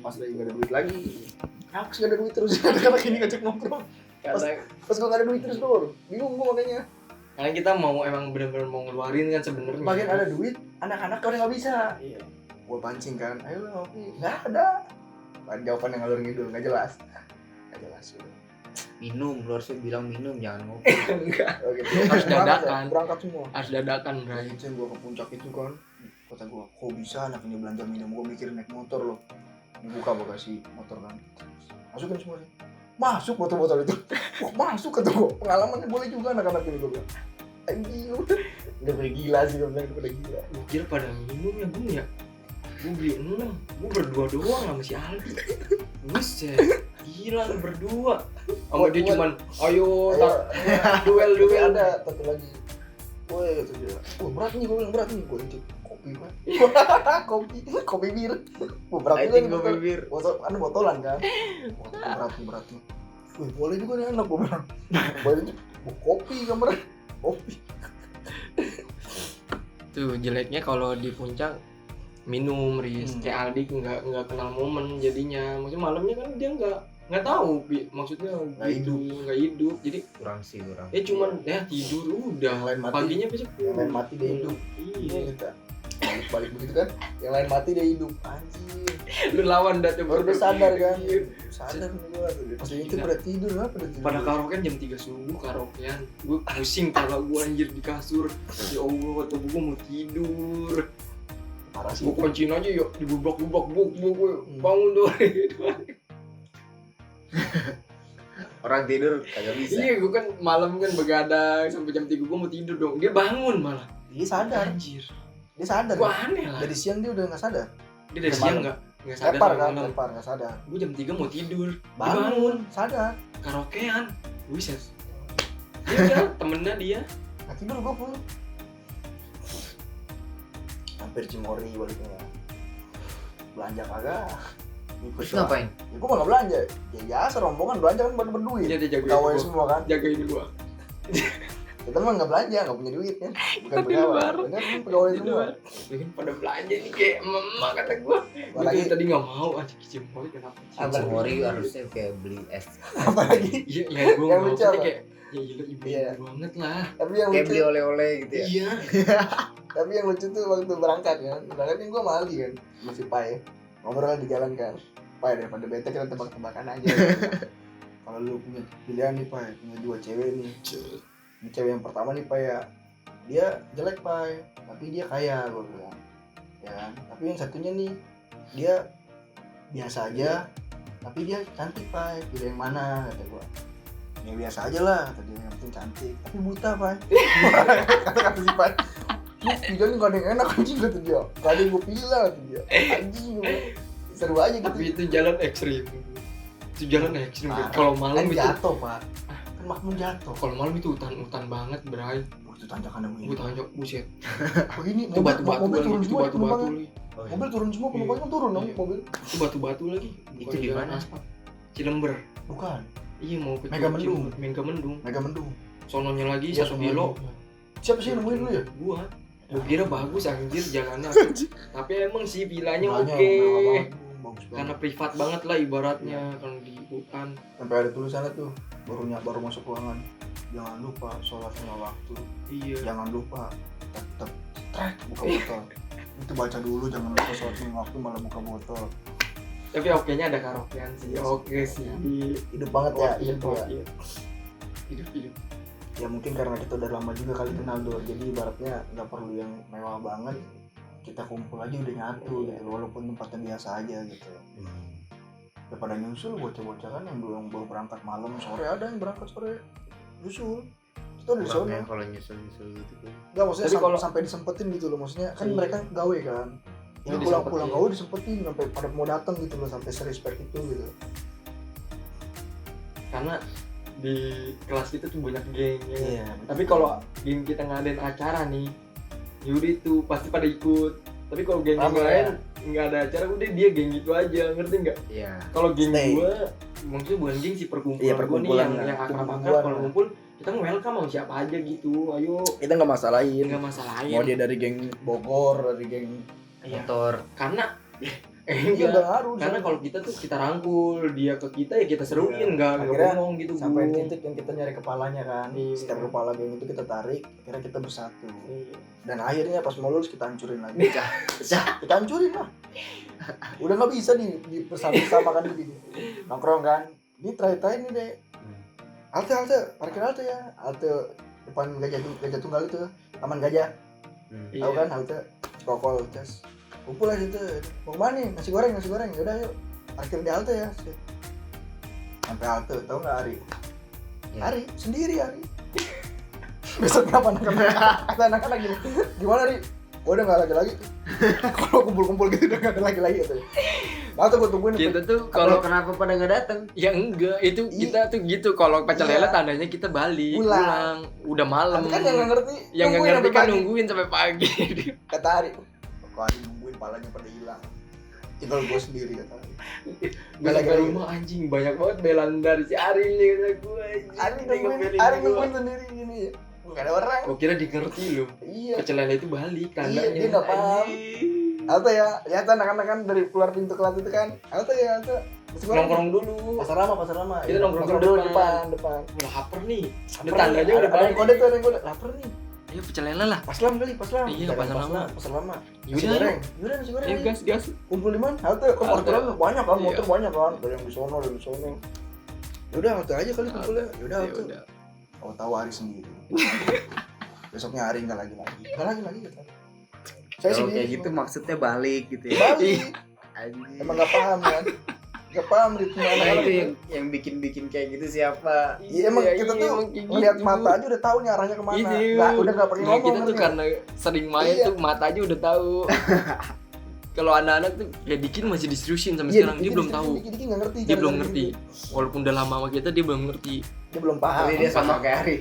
pas lagi gak ada duit lagi. Aku gak ada duit terus, anak-anak ini ngajak nongkrong. Pas gue gak ada duit terus Dor, bingung gue makanya. Karena kita mau emang benar-benar mau ngeluarin kan sebenarnya. Bagian ada duit, anak-anak udah nggak bisa. Iya. Gue pancing kan, ayo lah ngopi, nggak ada. Jawaban yang ngalur ngidul, nggak jelas. Udah. Minum, lu harusnya bilang minum, jangan ngopi. Enggak. Oh, gitu. Harus dadakan. Berangkat semua. Harus dadakan, Bray. Pancing gue ke puncak itu kan, kata gue, kok bisa anak ini belanja minum? Gue mikir naik motor loh. Dibuka bagasi motor kan, masukin semua sih. Masuk botol-botol itu. Wah masuk kata gue, pengalamannya boleh juga anak-anak ini gue bilang. Anjing udah gila sih gue bilang, udah gila. Gue kira pada minum ya Bung ya. Gue beli 6, gue berdua doang sama si Aldi. Buset, gila lu berdua. Sama dia cuman, ayo duel Ada satu lagi. Woi kata dia, berat nih gue bilang, berat nih. Gue incip kopi kan. kopi bir. Berat juga nih kopi bir. Botolan kan. Berat nih. Wih boleh juga nih anak gue bilang. Boleh kopi kan berat. Kopi. Tuh jeleknya kalau di puncak minum Riz. Kayak Aldi nggak kenal momen jadinya. Maksudnya malamnya kan dia nggak tahu maksudnya nggak hidup. Jadi kurang cuman tidur udah. Yang lain mati. Paginya besok Yang lain mati dia hidup. Iya. Kita balik begitu kan. Yang lain mati dia hidup. Anjir. Lu lawan dah tuh. Baru udah sadar kan. Iya. Sadar nih gue tuh. Pas itu pada tidur apa dah tidur. Pada karaokean jam 3 subuh karaokean. Gue pusing kepala gue anjir di kasur. Ya Allah kata gue mau tidur. Parah sih. Gue kunciin aja yuk dibubak-bubak gue bangun doang. Orang tidur kagak bisa. Iya gue kan malam kan begadang sampai jam 3 gue mau tidur dong. Dia bangun malah. Dia sadar. Anjir. Dia sadar. Gue aneh lah. Dari siang dia udah nggak sadar. Dia dari siang nggak sadar. Lepar nggak sadar. Gue jam 3 mau tidur. Bangun sadar. Karaokean. Buset. Dia temennya dia. Nah tidur gue pun. Hampir Cimori baliknya. Belanja kagak. Terus ngapain? Ya gue nggak belanja. Ya biasa rombongan belanja kan baru berduit. Dia jagain Pegawai gua. semua kan. Jagain gue. Kita mah nggak belanja, nggak punya duit kan. Bukan Di pegawai. luar. Kan pegawai semua. Bikin pada belanja nih kayak emak kata gue. Gue tadi nggak mau aja Cimori kenapa? Cimori harusnya kayak beli es. Apalagi? Iya gue Yang nggak lucu maksudnya apa? kayak ya ibu banget lah. Tapi yang Kayak lucu. beli oleh-oleh gitu ya. Iya. Tapi yang lucu tuh waktu berangkat kan. Berangkat kan gue sama Ali kan. Masih Pai. Ngobrol di jalan kan. Pai daripada bete kita tebak-tebakan aja. Kalau lu punya pilihan nih Pai, punya 2 cewek nih. Ini cewek yang pertama nih Pai ya. Dia jelek Pai, tapi dia kaya gue bilang. Ya kan? Tapi yang satunya nih dia biasa aja, tapi dia cantik Pai. Pilih yang mana kata gue. Ya biasa aja lah, kata dia yang penting cantik. Tapi buta Pai. Kata si Pai. Pilihan gak ada yang enak anjing kata dia. Gak ada yang gue pilih lah kata dia. Anjing gue. Seru aja gitu. Tapi itu jalan ekstrim. Itu jalan ekstrim. Parah. Kalau malam Kan itu jatuh Pak. Kan makmum jatuh. kalau malam itu hutan banget, Bray. Itu tanjakan yang Gue tanjak buset. begini. Itu batu-batu mobil lagi, turun itu semua batu-batu penumpangnya. lagi. Mobil turun semua penumpangnya turun dong Iya. mobil. Itu batu-batu lagi. Itu Bukan di jalan mana? aspal. Cilember. Bukan. Iya mau ke Megamendung. Megamendung. Megamendung. Sononya lagi Iya, 1 kilo. Siapa sih yang nemuin lu ya? Gua kira bagus anjir jalannya. Tapi emang sih villanya Villanya oke. mewah banget, bagus banget. Karena privat banget lah ibaratnya kalau di hutan. Sampai ada tulisannya tuh baru masuk ruangan. Jangan lupa sholat 5 waktu. Iya. Jangan lupa tetap trek buka botol. Itu baca dulu jangan lupa sholat 5 waktu malah buka botol. Tapi oke-nya ada karaokean sih. Oke sih. Hidup banget ya, Hidup ya. Hidup. Ya mungkin karena kita udah lama juga kali kenal Dor, jadi ibaratnya nggak perlu yang mewah banget, kita kumpul aja udah nyatu gitu, walaupun tempatnya biasa aja gitu. Daripada nyusul bocah-bocah kan yang baru berangkat malam, sore ada yang berangkat sore nyusul, itu udah di Kurang sana. ya kalau nyusul-nyusul gitu kan. Nggak maksudnya Tapi kalau- sampai disempetin gitu loh, maksudnya kan Iya. mereka gawe kan, Iya, ya pulang gawe disempetin sampai pada mau datang gitu loh, sampai serespect itu gitu. Karena di kelas kita tuh banyak geng ya. Iya. Tapi kalau geng kita ngadain acara nih, yaudah tuh pasti pada ikut. Tapi kalau geng yang Ramai lain nggak ada acara, udah dia geng gitu aja, ngerti nggak? Iya. Kalau geng Stay. gua, maksudnya bukan geng sih, perkumpulan Iya, gua nih perkumpulan lah. yang akrab-akrab Perkumpulan kalau lah. ngumpul kita welcome sama siapa aja gitu, ayo Kita nggak masalahin. nggak masalahin. Mau dia dari geng Bogor, dari geng Iya. Motor. Karena Iya udah ngaruh. Karena kalau kita tuh kita rangkul, dia ke kita ya kita seruin, enggak Akhirnya ngomong gitu. sampai Bung. titik yang kita nyari kepalanya kan. Iya. Setiap kepala geng itu kita tarik, akhirnya kita bersatu. Iya. Dan akhirnya pas mau lulus kita hancurin lagi. Pecah. Kita hancurin lah. Udah nggak bisa di bersama-samakan begini. Nongkrong kan. Ini try nih deh. Halte, parkir halte ya. Halte depan Gajah Tunggal itu, Taman Gajah. Tahu kan halte? Kokol, cas. Kumpul aja situ. Mau kemana nih? Nasi goreng. Yaudah yuk. Parkir di halte ya. Sampai halte, tahu nggak Ari? Ya. Ari sendiri Ari. Besok kapan kata anak-anak gini. Gimana Ri? Udah nggak lagi. Kalau kumpul-kumpul gitu udah nggak ada lagi gitu. Nah tuh gue tungguin. Kita tuh Kalau kalau kenapa pada nggak datang? ya enggak, itu kita tuh gitu kalau pecel lele Iya. tandanya kita balik Pulang. udah malam. Kan yang nggak ngerti. Yang nggak nungguin ngerti sampai kan pagi. nungguin sampai pagi. Kata Ari. Kok Ari nungguin palanya pada hilang. Tinggal gue sendiri kata Ari. Gue sampai rumah anjing banyak banget belan dari si Ari nih kata gue. Ari nungguin sendiri gini. Gak ada orang. Gue kira dikerti loh. Iya. Pecel lele itu balik tandanya. Iya, dia nggak paham. Halte ya. Lihat anak-anak kan dari keluar pintu kelas itu kan. Halte ya halte. Nongkrong dulu. Pasar lama. Kita Iya, nongkrong dulu depan. depan. Udah lapar nih. Ada Lapar tandanya nih. udah Ada yang balik. kode tuh, ada yang kode. Lapar nih. Ayo pecel lele lah. Pas lama. Iya, pasar lama. Pasar lama. Yaudah, Yaudah nasi goreng. Ayo gas. Kumpul di mana? Halte. Kan Halte. parkiran banyak kan, Iya. motor banyak kan. Ada yang di sono. Yaudah halte aja kali kumpulnya. Yaudah halte. Udah. Tahu Ari sendiri. Besoknya Ari nggak lagi. Kata. Saya Kalau sendiri. kayak gitu maksudnya balik gitu ya. Balik. Anjing. Emang nggak paham kan? Nggak paham ritme Nah anak-anak itu itu. yang bikin kayak gitu siapa? Iya emang kita tuh emang kayak ngeliat gitu. mata aja udah tahu nih arahnya kemana. Iya. Udah nggak pakai Nah, ngomong. kita tuh ngerti karena sering main Iya. tuh mata aja udah tahu. Kalau anak-anak tuh ya Dikin masih diseriusin sampai Iya, sekarang dia belum tahu. Diki nggak ngerti. Dia belum cara-cara ngerti. gitu. Walaupun udah lama sama kita dia belum ngerti. Dia belum paham. Tapi dia sama kayak Ari.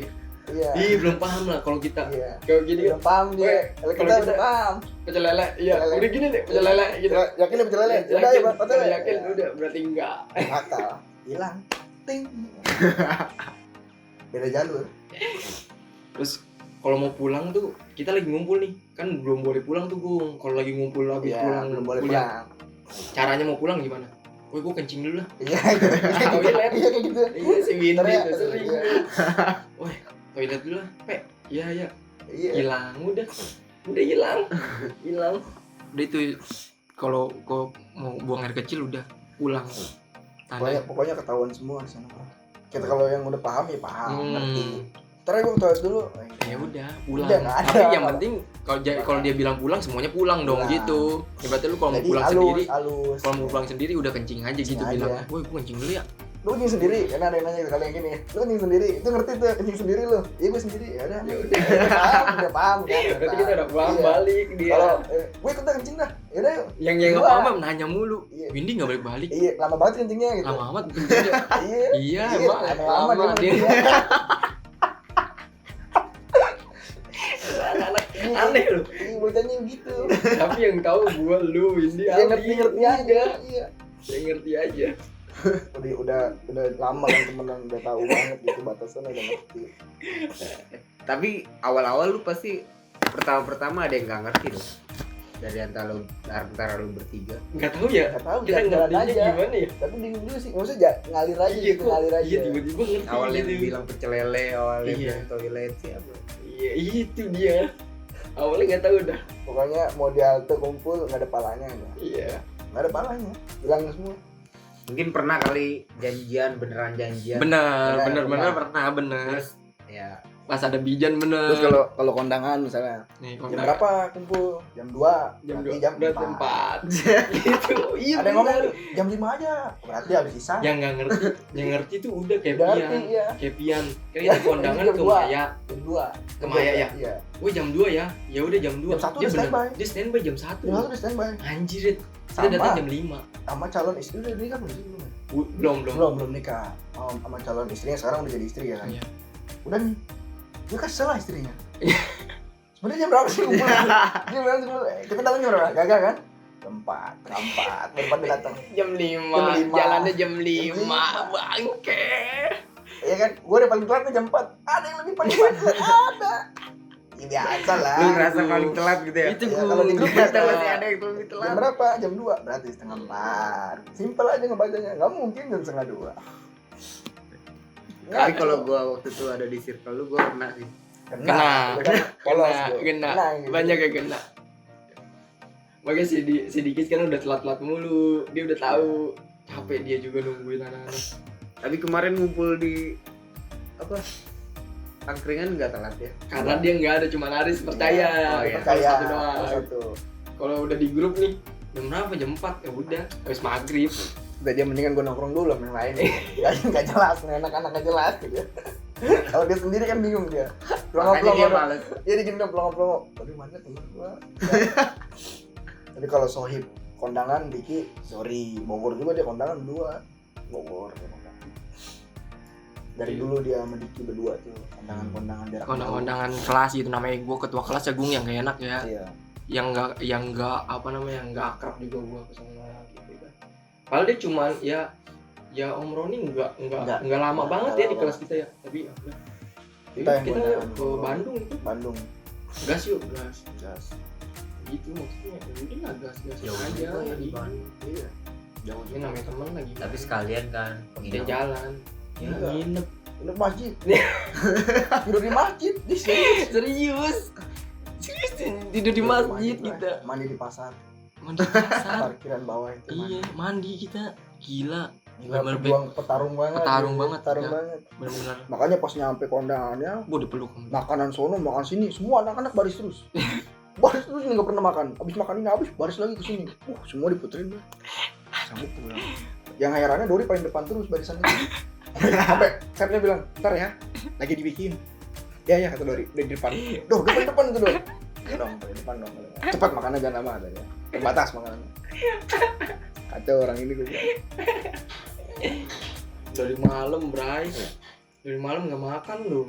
Iya. Iya, belum paham lah kalau kita. Iya. Kayak gini kan Belum paham dia. Weh, Kalau kalau kita kita- udah paham. pecel lele. Iya, Pecel lele. udah gini deh pecel lele gitu. Yakin nih pecel lele. Udah ya, Yakin, Pak. kalau yakin udah berarti enggak. Batal. Hilang. Ting. Beda jalur. Terus kalau mau pulang tuh kita lagi ngumpul nih. Kan belum boleh pulang tuh, Gung. Kalau lagi ngumpul habis Iya, pulang belum boleh kuliah. pulang. Caranya mau pulang gimana? Woi, gua kencing dulu lah. Iya, kayak gitu. Iya, si Windy Ntar ya, tuh sering. iya. Woi, toilet dulu lah, Pe. Iya. Iya. Hilang udah hilang. Udah itu kalau kau mau buang air kecil udah pulang. Pokoknya ketahuan semua di sana. Kita kalau yang udah paham ya paham, ngerti. Hmm. Ntar gue toilet dulu. Ya udah pulang. Udah, nggak ada. Tapi yang penting kalau dia bilang pulang semuanya pulang dong Pulang. gitu. Ya berarti lu kalau mau Jadi pulang sendiri, halus. kalau mau pulang sendiri udah kencing aja gitu Kencing bilang. aja. Woi, gua kencing dulu ya. Lu kencing sendiri, karena ada yang nanya kali yang gini. Lu kencing sendiri, itu ngerti tuh kencing sendiri lu. Iya gue sendiri, ya udah. Udah paham kan. Berarti kita udah pulang Iya. balik dia. Kalau gue ikut dah kencing dah. Ya udah yuk. yang nggak Gua. paham nanya mulu. Iya. Windy nggak balik-balik. Iya, lama banget kencingnya gitu. Lama amat kencingnya. Iya. Iya, Iya, emang lama lama dia. dia. Anak aneh loh. Iya, bocahnya gitu. Tapi yang tahu gua lu Windy. Dia ngerti aja. Iya. Yang ngerti aja. Udah lama kan temenan, udah tahu banget gitu batasannya, udah ngerti. Tapi awal-awal lu pasti pertama ada yang nggak ngerti dong. Dari antara lu bertiga. Nggak tahu ya. Nggak tahu, Kita jalan ngertinya aja. gimana ya? Tapi bingung juga sih, maksudnya ngalir aja gitu, kok. ngalir aja. Iya, tiba-tiba ngerti Awalnya gitu. bilang pecel lele, awalnya Iya. bilang toilet siapa? Iya, itu dia. Awalnya nggak tahu dah. Pokoknya mau di halte kumpul nggak ada palanya aja. Iya. Nggak ada palanya, bilang semua. Mungkin pernah kali beneran janjian. Benar Benar. pernah benar. Terus ya Pas ada bijan bener. Terus kalau kondangan misalnya nih jam kondangan. berapa kumpul? Jam 2, Jam berarti 2, jam berarti 4. 4. Gitu. Iya. Ada yang ngomong bener. jam 5 aja, berarti habis sisa. Yang nggak ngerti, yang ngerti tuh udah kayak Udah pian. ngerti, iya. Kayak pian. Kan kita kondangan Jam ke 2. Maya. Jam 2. Ke Maya ya? Iya. Woi jam 2 ya. Ya udah jam 2. Jam 1 udah standby. Dia standby jam 1. Jam 1 udah standby. Anjir. Kita Sama. datang jam 5. Sama calon istri udah nikah belum sih? Belum. Belum nikah. Sama calon istrinya sekarang udah jadi istri ya kan. Iya. Udah nih. Dia kasih salah istrinya. Sebenarnya jam berapa sih kumpul? Dia bilang kita datang jam berapa? Gagal kan? Jam 4, baru pada datang. Jam 5. Jam 5. Jalannya jam 5. 5. Bangke. Iya kan? Gue udah paling telat nih jam 4. Ada yang lebih paling telat? Ada. Ya biasa lah. Lu ngerasa paling telat gitu ya? Itu Ya, gue kalau di grup Ternyata ada. masih ada yang lebih Jam telat. berapa? Jam 2, berarti setengah 4. Simpel aja ngebacanya, nggak mungkin jam setengah 2. Tapi kalau gua waktu itu ada di circle lu, gua kena sih. Kena. polos kena, gua. kena. gitu. Banyak yang kena. Makanya si Dikis kan udah telat-telat mulu. Dia udah tahu capek dia juga nungguin anak-anak. Tapi kemarin ngumpul di apa? Angkringan enggak telat ya? Karena dia nggak ada, cuma Aris percaya. Oh, iya. Percaya Satu doang. satu. Kalau udah di grup nih, jam berapa? Jam 4 ya udah, habis maghrib. Udah dia mendingan gue nongkrong dulu sama yang lain. Nggak jelas, nih anak-anak nggak jelas gitu. Kalau dia sendiri kan bingung dia. Makanya dia Pelongo-pelongo. males. Iya digini dong pelongo-pelongo. Tadi mana temen gua? Tapi kalau sohib kondangan Diki, sorry, Bogor juga dia kondangan berdua. Bogor dia kondangan. Dari dulu dia sama Diki berdua tuh kondangan-kondangan dia. Kondangan kelas itu namanya, gue ketua kelas ya Gung, yang gak enak ya. Iya. Yang nggak apa namanya, yang nggak akrab juga gue kesana gitu kan. Padahal dia cuman ya Om Roni nggak lama banget ya di lama. kelas kita ya, tapi ya udah. Kita yang Kita kondangan. ke Bandung itu, Bandung. gas yuk gas. Gas. Gitu maksudnya, ya udah lah gas Jauh aja. juga ya di Iya. Bandung. Iya. Jauh ini namanya teman lagi. Tapi sekalian kan dia jalan, ya Iya. nginep. Ini masjid. Tidur di masjid. Di sini. Serius tidur di masjid kita. Mandi di pasar. Mandi di pasar. Parkiran bawah itu. Iya, mandi kita. Gila. Gila, Bener-bener pejuang petarung banget. Petarung banget, Petarung iya. banget. benar-benar Makanya pas nyampe kondangannya, gue dipeluk. makanan sono, makan sini, semua anak-anak baris terus. Baris terus ini nggak pernah makan. Abis makan ini habis, baris lagi ke sini. Semua diputerin deh. Sanggup tuh bilang. Yang herannya Dori paling depan terus barisan itu. Sampai chefnya bilang, ntar ya, lagi dibikin. Ya kata Dori, udah di depan. Depan itu Dori. Ya dong, di depan dong. Cepat makannya jangan lama tadi. Terbatas makanannya. Kacau orang ini gue. Dari malam, Bray. Dari malam nggak makan lu.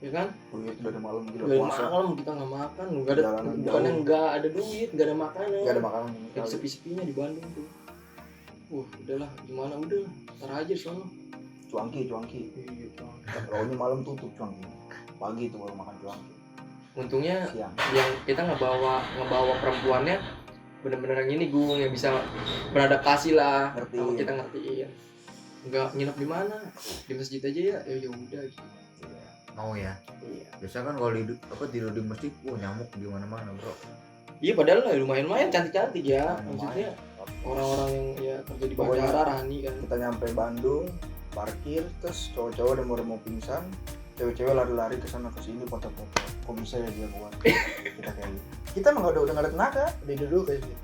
Ya kan? Duit dari malam gila Dari puasa. malam kita nggak makan, lu nggak ada, Jalanan bukannya jauh. nggak ada duit, nggak ada makanan. Gak ada makanan. Lagi sepi-sepinya di Bandung tuh. Udahlah, gimana udah, ntar aja di sono. Cuangki. Iya, Bang. Kalau ini malam tutup cuangki. Pagi tuh baru makan cuangki. Untungnya Siang. yang kita ngebawa perempuannya bener-bener yang ini Gung, yang bisa beradaptasi lah. Ngerti. Kalau kita ngertiin. Nggak nginep di mana? Di masjid aja ya. Ya udah gitu. Mau ya. Iya. Biasa kan kalau tidur di masjid, nyamuk di mana-mana, Bro. Iya padahal lah lumayan cantik-cantik ya. Lumayan. Maksudnya orang-orang yang ya kerja di Pokoknya- bandara Rani kan. Kita nyampe Bandung, parkir, terus cowok-cowok udah mau pingsan, cewek-cewek lari-lari ke sana ke sini foto-foto. Kok bisa ya dia buat? Kita kayak gitu. Kita emang udah nggak ada tenaga, udah dulu kayak gitu.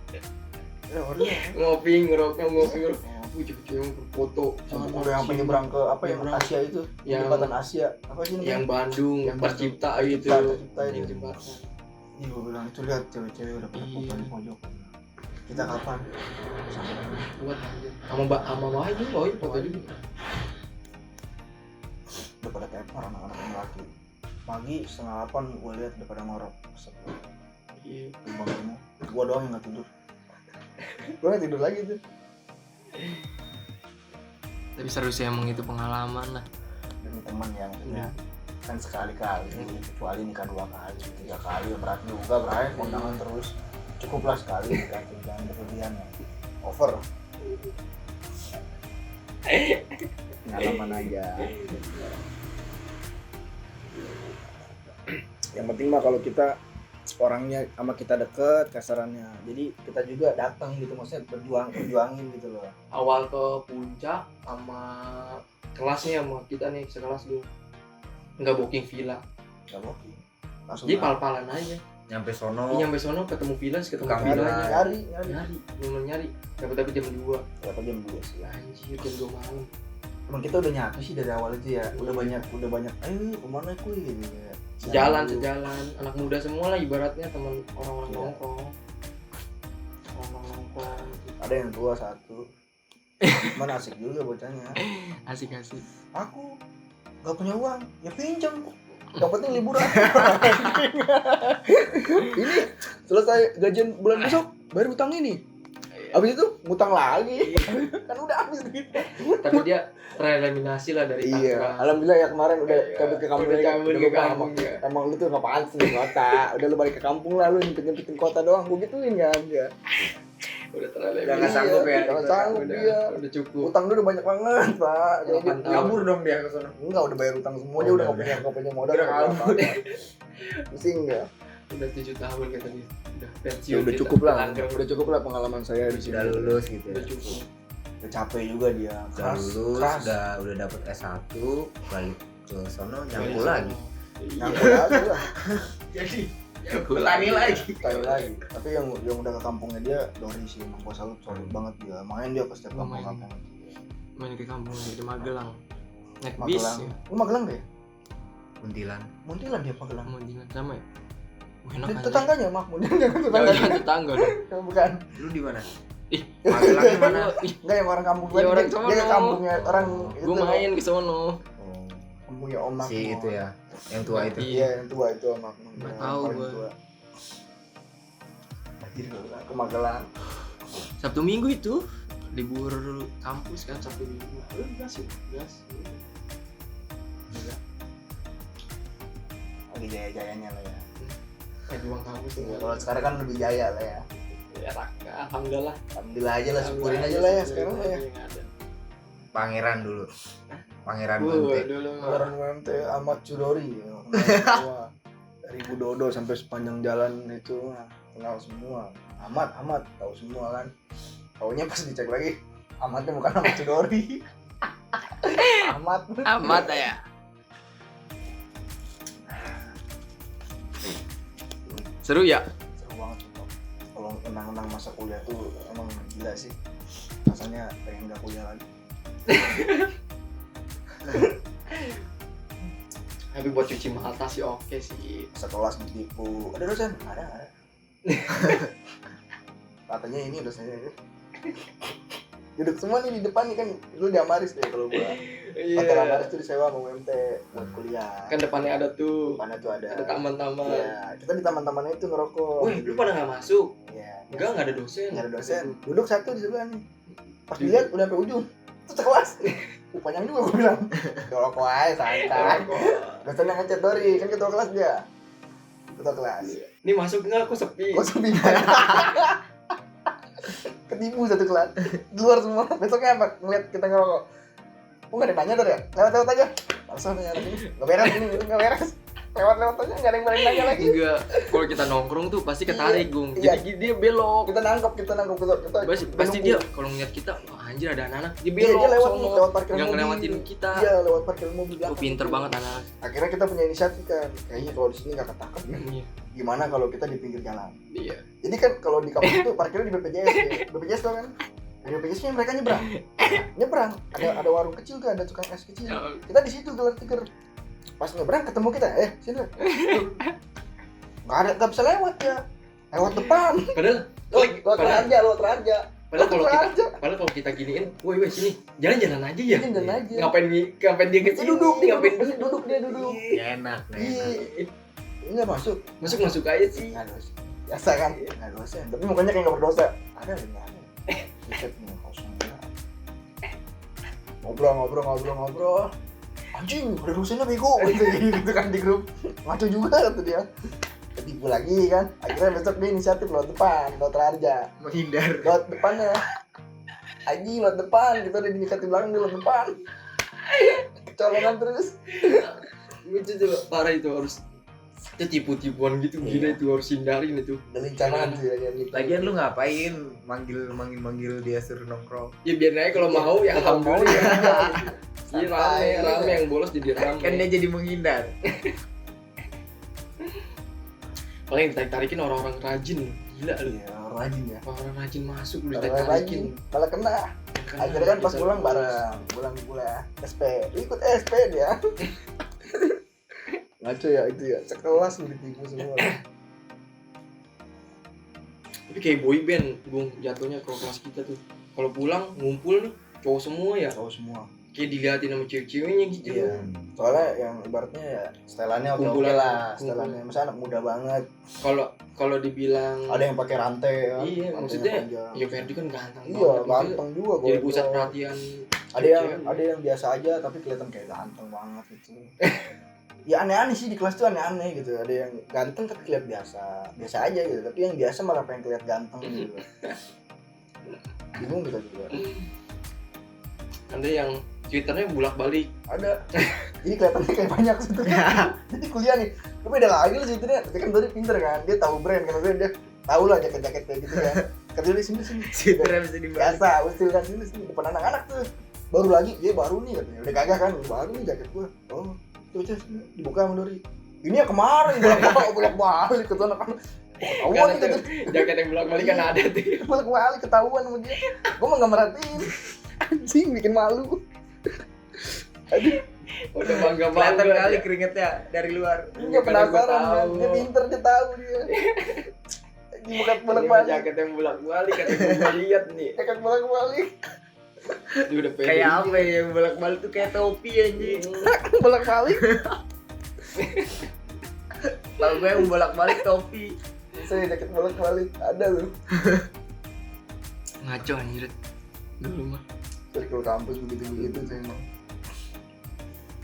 Ya udah. Ngopi ngerokok. Cewek-cewek berfoto Udah sampai nyebrang ke apa yang Nyebrang. Asia itu, Yang- jembatan Asia. Apa sih yang namanya? Bandung Yang tercipta gitu. Tercipta Yang itu. jembatan. Iya gue bilang itu lihat cewek-cewek udah pada foto Iya. di pojok. Kita kapan? Buat aja. Sama Wahyu foto juga. Udah pada tepar anak-anak yang laki. Pagi 7:30 gue lihat udah pada ngorok. Iya. Timbang semua. Gue doang yang nggak tidur. Gue nggak tidur lagi tuh. Tapi seru sih emang itu pengalaman lah. Demi teman yang maksudnya kan sekali-kali, kecuali nikah 2 kali, 3 kali ya berat juga Bray, kondangan terus. Cukuplah sekali nikah, jangan berlebihan ya. Over. Pengalaman aja. Yang penting mah kalau kita orangnya sama kita deket kasarannya, jadi kita juga datang gitu, maksudnya berjuangin gitu loh. Awal ke puncak sama kelasnya sama kita nih sekelas dulu. Nggak booking villa. Gak mungkin langsung Jadi pal-palan aja. Nyampe sono, Ini nyampe sono ketemu villa, ketemu Tukang villa. villa. Nyari. Tapi jam 2. berapa jam 2 sih ya. Anjir, jam 2 malam. Emang kita udah nyatu sih dari awal itu ya, udah banyak ayo kemana kuy gitu ya. Sejalan, Lalu, anak muda semua lah ibaratnya teman orang-orang Iya. nongkrong. Orang-orang nongkrong. ada yang tua 1, mana asik juga bocahnya. Asik-asik. Aku gak punya uang, ya pinjam. Yang penting liburan. Ini selesai gajian bulan besok, bayar utang ini. Abis itu ngutang lagi. Kan udah habis duit. Tapi dia tereliminasi lah dari Iya, Tangerang. alhamdulillah ya kemarin udah Iya, cabut ke kampung udah lagi. cabut Udah ke gua bilang, kampung, ya. Emang lu tuh ngapain sih di kota? Udah lu balik ke kampung lah, lu nyempit-nyempitin kota doang. Gua gituin kan dia. Udah tereliminasi. Udah nggak sanggup ya? Udah nggak sanggup dia. Udah cukup. Utang lu udah banyak banget, Pak. Jadi Delapan tahun. Kabur dong dia ke sana. enggak udah bayar utang semua, dia Oh, udah udah, nggak punya modal. Udah kabur. Pusing ya. Udah 7 tahun kata dia. Udah pensiun. Ya udah kita. cukup lah. Tangerang. Udah cukup lah pengalaman saya di sini. Udah lulus gitu ya. Udah cukup. Udah capek juga dia. Udah lulus, udah dapet S1, balik ke sono nyangkul lagi. Nyangkul lagi lah. Jadi Ulangi lagi. Sekali lagi. Tapi yang udah ke kampungnya dia Dori sih, emang gua salut solid banget dia. Main dia pas setiap Oh, main. kampung. main ke kampung di Magelang. Naik bis Magelang. ya. Lu Magelang deh? Muntilan. Muntilan dia Magelang. Muntilan sama ya. Wah, enak Di aja. tetangganya Mak, Muntilan kan Jangan tetangganya. tetangga dong. Bukan. Lu di mana? Ih, Magelang mana? Ih, Enggak yang orang kampung Ya, gua. orang Dia sono. ke kampungnya orang itu. gua main ke sono. Oh, Kampungnya Om Mak. si itu ya, yang tua itu. Iya, yang tua itu Om Mak. Nggak Yang tahu paling gua. tua. Anjir, ke Magelang. Sabtu Minggu itu libur kampus kan Sabtu Minggu. Gas ya, gas. Lagi jaya-jayanya lah ya. Kayak uang kampus Ya, nih. kalau sekarang kan lebih jaya lah ya. Ya, alhamdulillah. Alhamdulillah aja lah, syukurin aja lah ya sekarang lah ya. Pangeran dulu. Pangeran Wah, Monte. dulu. Orang UMT Ahmad Chudori ya. Semua. Dari Bu Dodo sampai sepanjang jalan itu kenal semua. Ahmad tahu semua kan. Taunya pas dicek lagi Ahmadnya bukan Ahmad Chudori. Ahmad. Amat ya. Seru ya? Seru banget tuh. Kalau kenang-kenang masa kuliah tuh emang gila sih. Rasanya pengen gak kuliah lagi. Tapi buat cuci mata sih oke sih. Sekelas ditipu. Ada dosen? Ada. Katanya ini dosennya ini. Duduk semua nih di depan nih kan. Dulu di Amaris deh kalau gua. Hotel Amaris tuh disewa sama UMT buat kuliah. Kan depannya ada tuh. Depannya tuh ada. Ada taman-taman. Iya, kita di taman-tamannya itu ngerokok. Wih, lu pada nggak masuk? Iya. Enggak ada dosen. Nggak ada dosen. Duduk satu di sebelah nih. Pas dilihat udah sampai ujung. Itu sekelas. Panjang juga gua bilang. Ngerokok aja santai. Dosennya ngechat Dori, kan ketua kelas dia. Ketua kelas. Ini masuk nggak? Aku sepi. Kok sepi? Ketipu satu kelas. Di luar semua. Besoknya apa? Ngeliat kita ngerokok. Kok nggak ada yang nanya Dor ya? Lewat-lewat aja. Langsung nanya anak ini. Nggak beres ini nggak beres. Lewat-lewat aja nggak ada yang berani nanya lagi. Enggak. Kalau kita nongkrong tuh pasti ketarik, Gung. Iya. Jadi dia belok. Kita nangkep kita Pasti dia kalau ngeliat kita, wah anjir ada anak-anak, dia Iya, belok dia lewat sono. lewat parkir Nggak mobil. ngelewatin kita. Iya, lewat parkir mobil Lu belakang. pinter banget anak. Akhirnya kita punya inisiatif kan. Kayaknya kalau di sini nggak ketangkep nih. Iya. Gimana kalau kita di pinggir jalan? Iya. Jadi kan kalau di kampus itu parkirnya di BPJS ya. BPJS tau kan? Di BPJS-nya mereka nyebrang. Nyebrang. Ada warung kecil kan, ada tukang es kecil. Kita di situ gelar tikar. Pas nyebrang ketemu kita, sini. Nggak bisa lewat ya. Lewat depan. Padahal Lewat raja. Padahal kalau kita giniin, woi sini, jalan-jalan aja ya. Jalan aja. Ngapain dia ke sini? Ngapain duduk. Ya enak, Iya. Enggak masuk. Masuk aja sih. Nggak dosa. Biasa kan? Nggak dosa. Tapi mukanya kayak nggak berdosa. Ada nggak ada. Tiket nih kosong ya. Ngobrol. Anjing, ada dosennya bego. Gitu kan di grup. Ngaco juga kata dia. Ketipu lagi kan. Akhirnya besok dia inisiatif lewat depan, lewat Raja. menghindar. Lewat depannya. Anjing lewat depan, kita udah diikat di belakang dia lewat depan. Colongan terus. Itu juga parah itu harus. Itu tipu-tipuan gitu, gila itu harus hindarin itu. Udah lincangan sih ya. Lagian lu ngapain manggil dia suruh nongkrong? Ya biar aja kalau mau ya Kalau mau alhamdulillah. ya. Iya rame yang bolos jadi rame. Kan dia jadi menghindar. Paling ditarik-tarikin orang-orang rajin. Gila lu. Iya, orang rajin ya. Orang rajin masuk lu Orang ditarik-tarikin. rajin, malah kena. Akhirnya kan pas pulang bareng, pulang SP, ikut SP dia. Ngaco ya itu ya, sekelas lu ditipu semua. Tapi kayak boy band, Bung, jatuhnya kalau kelas kita tuh. Kalau pulang ngumpul nih cowok semua ya. Tahu semua. kayak diliatin sama cewek-ceweknya gitu. Iya. Soalnya yang ibaratnya ya setelannya oke Kumpulan. lah, setelannya misalnya anak muda banget. Kalau dibilang Ada yang pakai rantai kan. iya, rantainya maksudnya panjang. ya Ferdi kan ganteng Iya, banget. Maksudnya ganteng juga jadi gua. pusat perhatian. Ada yang biasa aja tapi kelihatan kayak ganteng banget gitu. Ya aneh-aneh sih di kelas tuh aneh-aneh gitu. Ada yang ganteng tapi kelihatan biasa aja gitu. Tapi yang biasa malah pengen kelihatan ganteng gitu. Bingung kita juga. Ada yang Twitternya bolak-balik. Ada. Ini kelihatannya kayak banyak situ. Jadi kuliah nih. Tapi beda lagi lah Twitternya. Tapi kan Dori pinter kan. Dia tahu brand kan. Dia tahu lah jaket-jaket kayak gitu kan. Kerja di sini. Twitternya bisa dibahas. Biasa, usil kan sini depan anak-anak tuh. Baru lagi, dia baru nih katanya. Udah kagak kan, baru nih jaket gua. Oh, coba sini dibuka sama Dori. Ini ya kemarin bolak-balik ke anak-anak. Ketahuan Karena nih tuh jaket yang bolak-balik kan ada tuh. bolak-balik ketahuan sama dia. Gua mah enggak merhatiin. Anjing bikin malu. Aduh, Udah bangga Kelihatan banget. kali keringetnya dari luar. dia penasaran kan. Dia pinter, dia tahu dia. Dibuka bolak-balik. Jaket yang bolak-balik kata gue lihat nih. Jaket bolak-balik. Dia udah pede. Kayak apa ya yang bolak-balik tuh kayak topi anjing. Bolak-balik. Kalau gue yang bolak-balik topi. Saya jaket bolak-balik ada loh. Ngaco anjir. Dulu mah. Circle kampus begitu-begitu sih emang.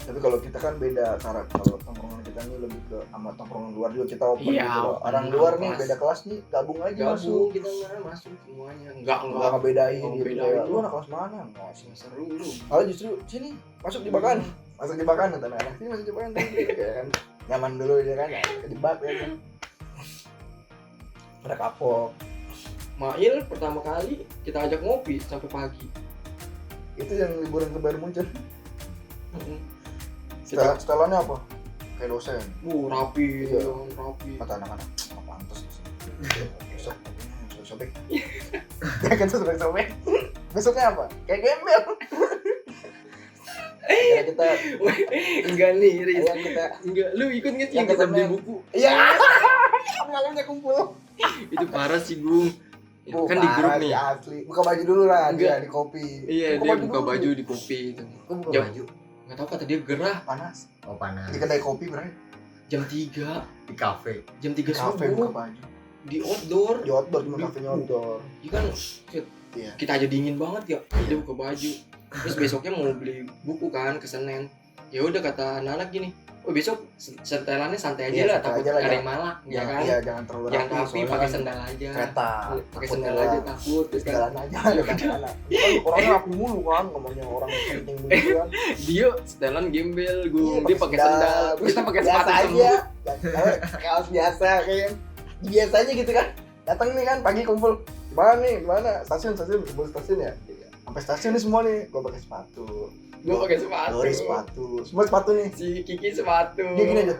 Tapi kalau kita kan beda cara, kalau tongkrongan kita nih lebih ke sama tongkrongan luar juga kita open Iya, gitu loh. open, Orang luar nih kelas. beda kelas nih gabung aja masuk. Gabung kita nggak masuk semuanya. Enggak. Enggak ngebedain Nggak gitu ngebedain. kayak lu anak kelas mana? Enggak sih. Seru lu. Kalau justru sini masuk jebakan. Masuk jebakan kata anak sini masuk jebakan kayak kan nyaman dulu ya kan. Kejebak ya kan. Ada kapok. Mail pertama kali kita ajak ngopi sampai pagi. Itu yang liburan ke Bayern Munchen. Kita Setelannya apa? Kayak dosen. rapi, Iya. rapi. Kata anak-anak nggak pantas besok sobek ya kan sobek besoknya apa kayak gembel akhirnya kita Enggak nih, Riz. akhirnya kita Enggak, lu ikut nggak sih Yang kita beli ketemu. buku? iya malamnya kumpul Itu parah sih, Gung. Oh, Kan di grup parah nih. sih, asli buka baju dulu lah dia Enggak. di kopi Iya, dia buka dulu. baju di kopi itu. Kok buka Jam- baju? Enggak tahu kata dia gerah panas Oh panas. di kedai kopi berarti jam 3. Di kafe. Jam 3 kafe subuh buka baju di outdoor. di outdoor cuma kafenya outdoor Iya kan iya kita aja dingin banget ya. Dia buka baju. Terus besoknya mau beli buku kan ke Senen. Ya udah kata anak-anak gini, "Oh, besok setelannya santai aja Iya, lah, santai takut aja lah, ada jangan- yang malak." Ya jangan kan? iya jangan terlalu Jangan rapi, soalnya pakai kan sendal aja. kereta Pakai sendal aja takut terus kan. jalan aja ya kan anak kan orangnya rapi mulu kan ngomongnya orang penting begitu kan Dia setelan gembel, Gung. Iya, Dia pakai sendal. Kita pakai biasa sepatu aja semua. kaos biasa kayak biasanya gitu kan datang nih kan pagi kumpul gimana stasiun kumpul stasiun ya sampai stasiun nih semua nih gua pakai sepatu Gua pakai sepatu. Dori sepatu semua sepatu nih Si Kiki sepatu. dia gini aja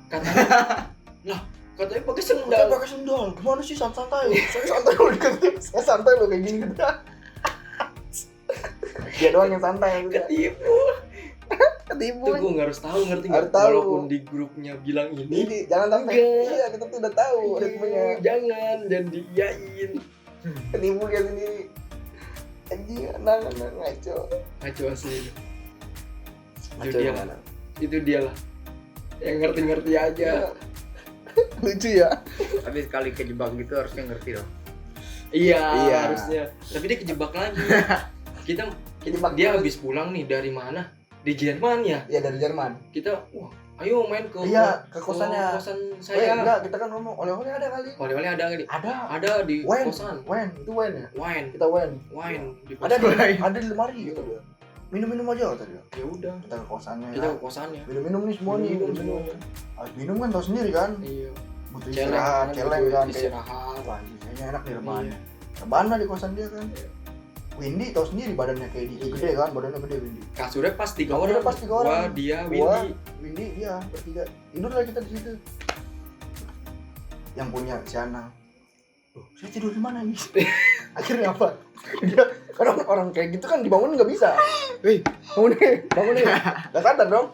Katanya, lah katanya pakai udah sendal. pakai sendal gimana sih santai saya santai loh saya santai loh kayak gini gitu dia doang yang santai udah Ketipu. ketipu Itu gue harus tahu, ngerti nggak? Harus tahu. Walaupun di grupnya bilang ini, ini jangan sampai Enggak. iya kita tuh udah tahu ritmenya jangan diiyain. ketipu kayak sendiri anjing anak ngaco Ngaco asli. ngaco dia. mana Itu dia lah. Yang ngerti-ngerti aja. lucu ya Tapi sekali kejebak gitu harusnya ngerti dong. Iya, Iya. harusnya. Tapi dia kejebak lagi. Kita Kejebak dia terus. habis pulang nih dari mana? Di Jerman ya. ya dari Jerman Kita, wah, ayo main ke Iya, ke kosannya. kosan saya saya. enggak kita kan ngomong oleh-oleh ada kali Oleh-oleh ada nggak nih? ada Ada di Wen kosan. itu Wen ya Wine, kita Wen wine di ada kosan. ada di lemari gitu dia minum aja kata dia Ya udah, kita ke kosannya kita ya. ke kosannya. minum nih semua nih Minum minum semuanya. habis minum kan tau sendiri kan Iya. butuh Celeng istirahat celeng kan kayak istirahat. wah ini kayaknya enak nih rebahan Iya. rebahan lah di kosan dia kan Iya. Windy tau sendiri badannya kayak di gede kan badannya gede Windy Kasurnya pas 3 Kasurnya orang. pas 3 orang. Gua, dia, Gua, Windy. Windy dia bertiga tidur lah kita di situ yang punya si Anang saya tidur di mana nih akhirnya apa dia kan orang kayak gitu kan dibangunin nggak bisa bangunin nggak sadar dong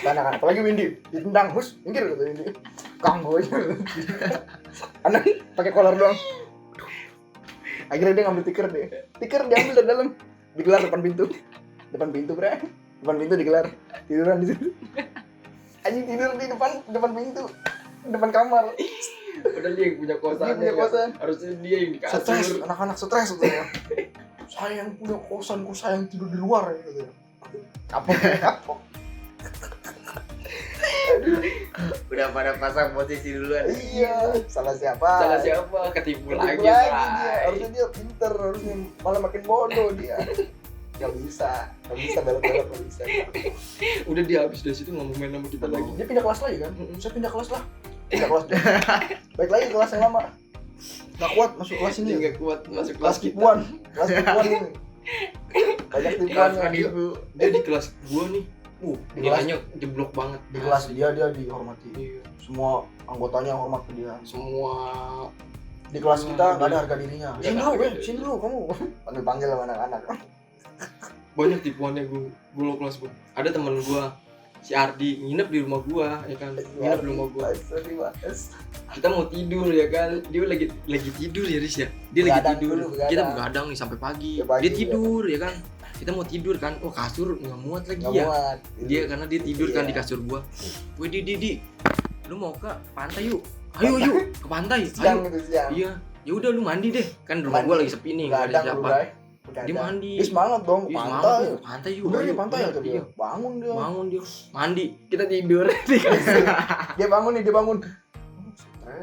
anak apalagi Windy ditendang hus minggir kata Windy ganggu aja Anang pakai kolor doang akhirnya dia ngambil tikar diambil dari dalam digelar depan pintu. Bre. Depan pintu digelar. Tiduran di situ. Anjing tidur di depan pintu. Depan kamar. Padahal dia yang punya kosan. Dia punya kosan. Harusnya dia yang di Stres, kasur. anak-anak stres katanya. Saya yang punya kosan, kok saya yang tidur di luar katanya. Kapok. Udah pada pasang posisi duluan. Iya, salah siapa? Ketipu Lagi lagi. dia. Harusnya dia pinter, harusnya malah makin bodoh dia. Gak bisa belok-belok gak bisa. Udah dia habis dari situ nggak mau main sama kita lagi. Dia pindah kelas lagi kan? Saya pindah kelas lah. Pindah kelas dia. Baik lagi kelas yang lama. Gak kuat masuk kelas Dia ini. nggak kuat masuk Kelas kelas kita. tipuan. Kelas tipuan ini. Banyak Kelas tipuannya. penipu. Dia di kelas gua nih. Di kelas Nilainya jeblok banget. di kelas dia dihormati. Iya. Semua anggotanya hormat ke dia. Semua Di kelas kita Wah, nggak ada harga dirinya. nggak Sini ada dulu, harga weh, diri. sini dulu kamu. Panggil sama anak-anak. banyak tipuannya gua lo kelas gua. Ada teman gua si Ardi nginep di rumah gua ya kan. Nginep di rumah gua. Sorry, Mas. Kita mau tidur ya kan. Dia lagi tidur ya Riz ya. Dia lagi Begadang tidur. dulu, begadang. Kita begadang nih sampai pagi. Ya, pagi, Dia tidur ya kan. Kita mau tidur kan. Oh kasur nggak muat lagi Nggak ya. muat. Dia karena dia tidur kan Iya. di kasur gua. Woi Didi, lu mau ke pantai yuk? Ayo ke pantai. Siang Ayo. itu siang. Iya. Ya udah lu mandi deh. Kan rumah Mandi. gua lagi sepi nih, enggak ada Begadang siapa. dulu, Bray. Begadang. Dia mandi. Dia semangat dong, Ih, pantai. semangat tuh, pantai yuk. Bener ayo. dia pantai ya Bener, tadi. iya. Bangun dia. Bangun dia. Mandi. Kita tidur di kasur. Dia bangun.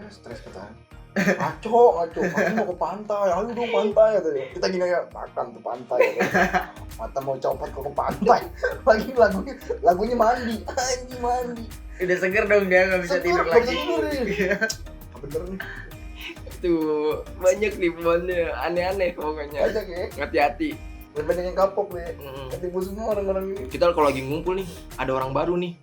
Stres katanya. Ngaco. Aku mau ke pantai. Ayo dong pantai katanya. Kita gini ya, makan tuh pantai. Mata mau copot kok ke pantai. Lagi lagunya mandi. Anjing mandi. Udah seger dong dia nggak bisa tidur Nggak lagi. bisa tidur nih. Bener nih. Tuh, banyak tipuannya. Aneh-aneh pokoknya. Banyak ya. Hati-hati. Banyak yang kapok deh. Mm. Ketipu semua orang-orang ini. Kita kalau lagi ngumpul nih, ada orang baru nih.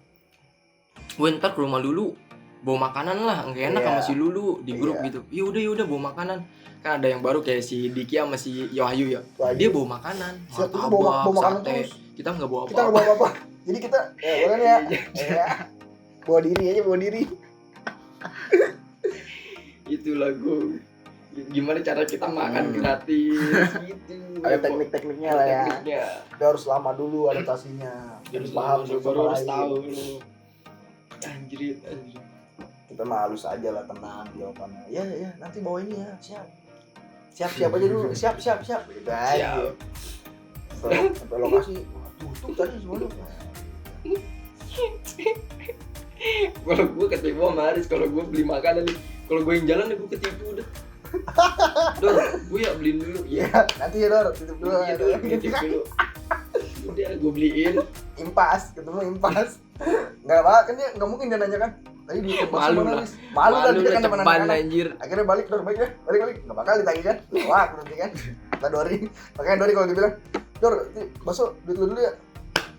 Gue ntar ke rumah Lulu, bawa makanan lah, nggak enak Iya. sama si Lulu di grup Iya. gitu. Ya udah bawa makanan. Kan ada yang baru kayak si Diki sama si Yohayu ya. Wahyu. Dia bawa makanan, Siap itu martabak, bawa makanan sate. terus. Kita nggak bawa Kita nggak apa-apa. bawa apa-apa. Jadi kita boleh ya. Ya. Bawa diri. Itu lagu. Gimana cara kita makan gratis gitu. Ada teknik-tekniknya lah ya. Tekniknya. Kita harus lama dulu adaptasinya. Harus paham paham, satu baru sama harus lain. tahu. Anjir. Kita mah halus aja lah, tenang jawabannya. Ya nanti bawa ini ya, siap aja dulu, siap gitu aja. Sampai lokasi wah, tutup tadi semuanya. Kalau gue ketipu sama Aris, kalau gue beli makanan nih, kalau gue yang jalan gue ketipu udah. Dor, gue ya beliin dulu. Iya, nanti ya Dor, tutup dulu. Iya dulu, titip dulu. Udah gue beliin. Ketemu impas. Enggak apa kan dia enggak mungkin dia nanya kan. Tadi di tempat Malu mana, lah. Nis? Malu lah dia kan teman ceban anak-anak. anjir. Akhirnya balik Dor, balik. Enggak bakal ditagih kan. Wah, berarti kan. Kata Dori. Makanya Dori kalau dia bilang, "Dor, bakso duit lu dulu ya."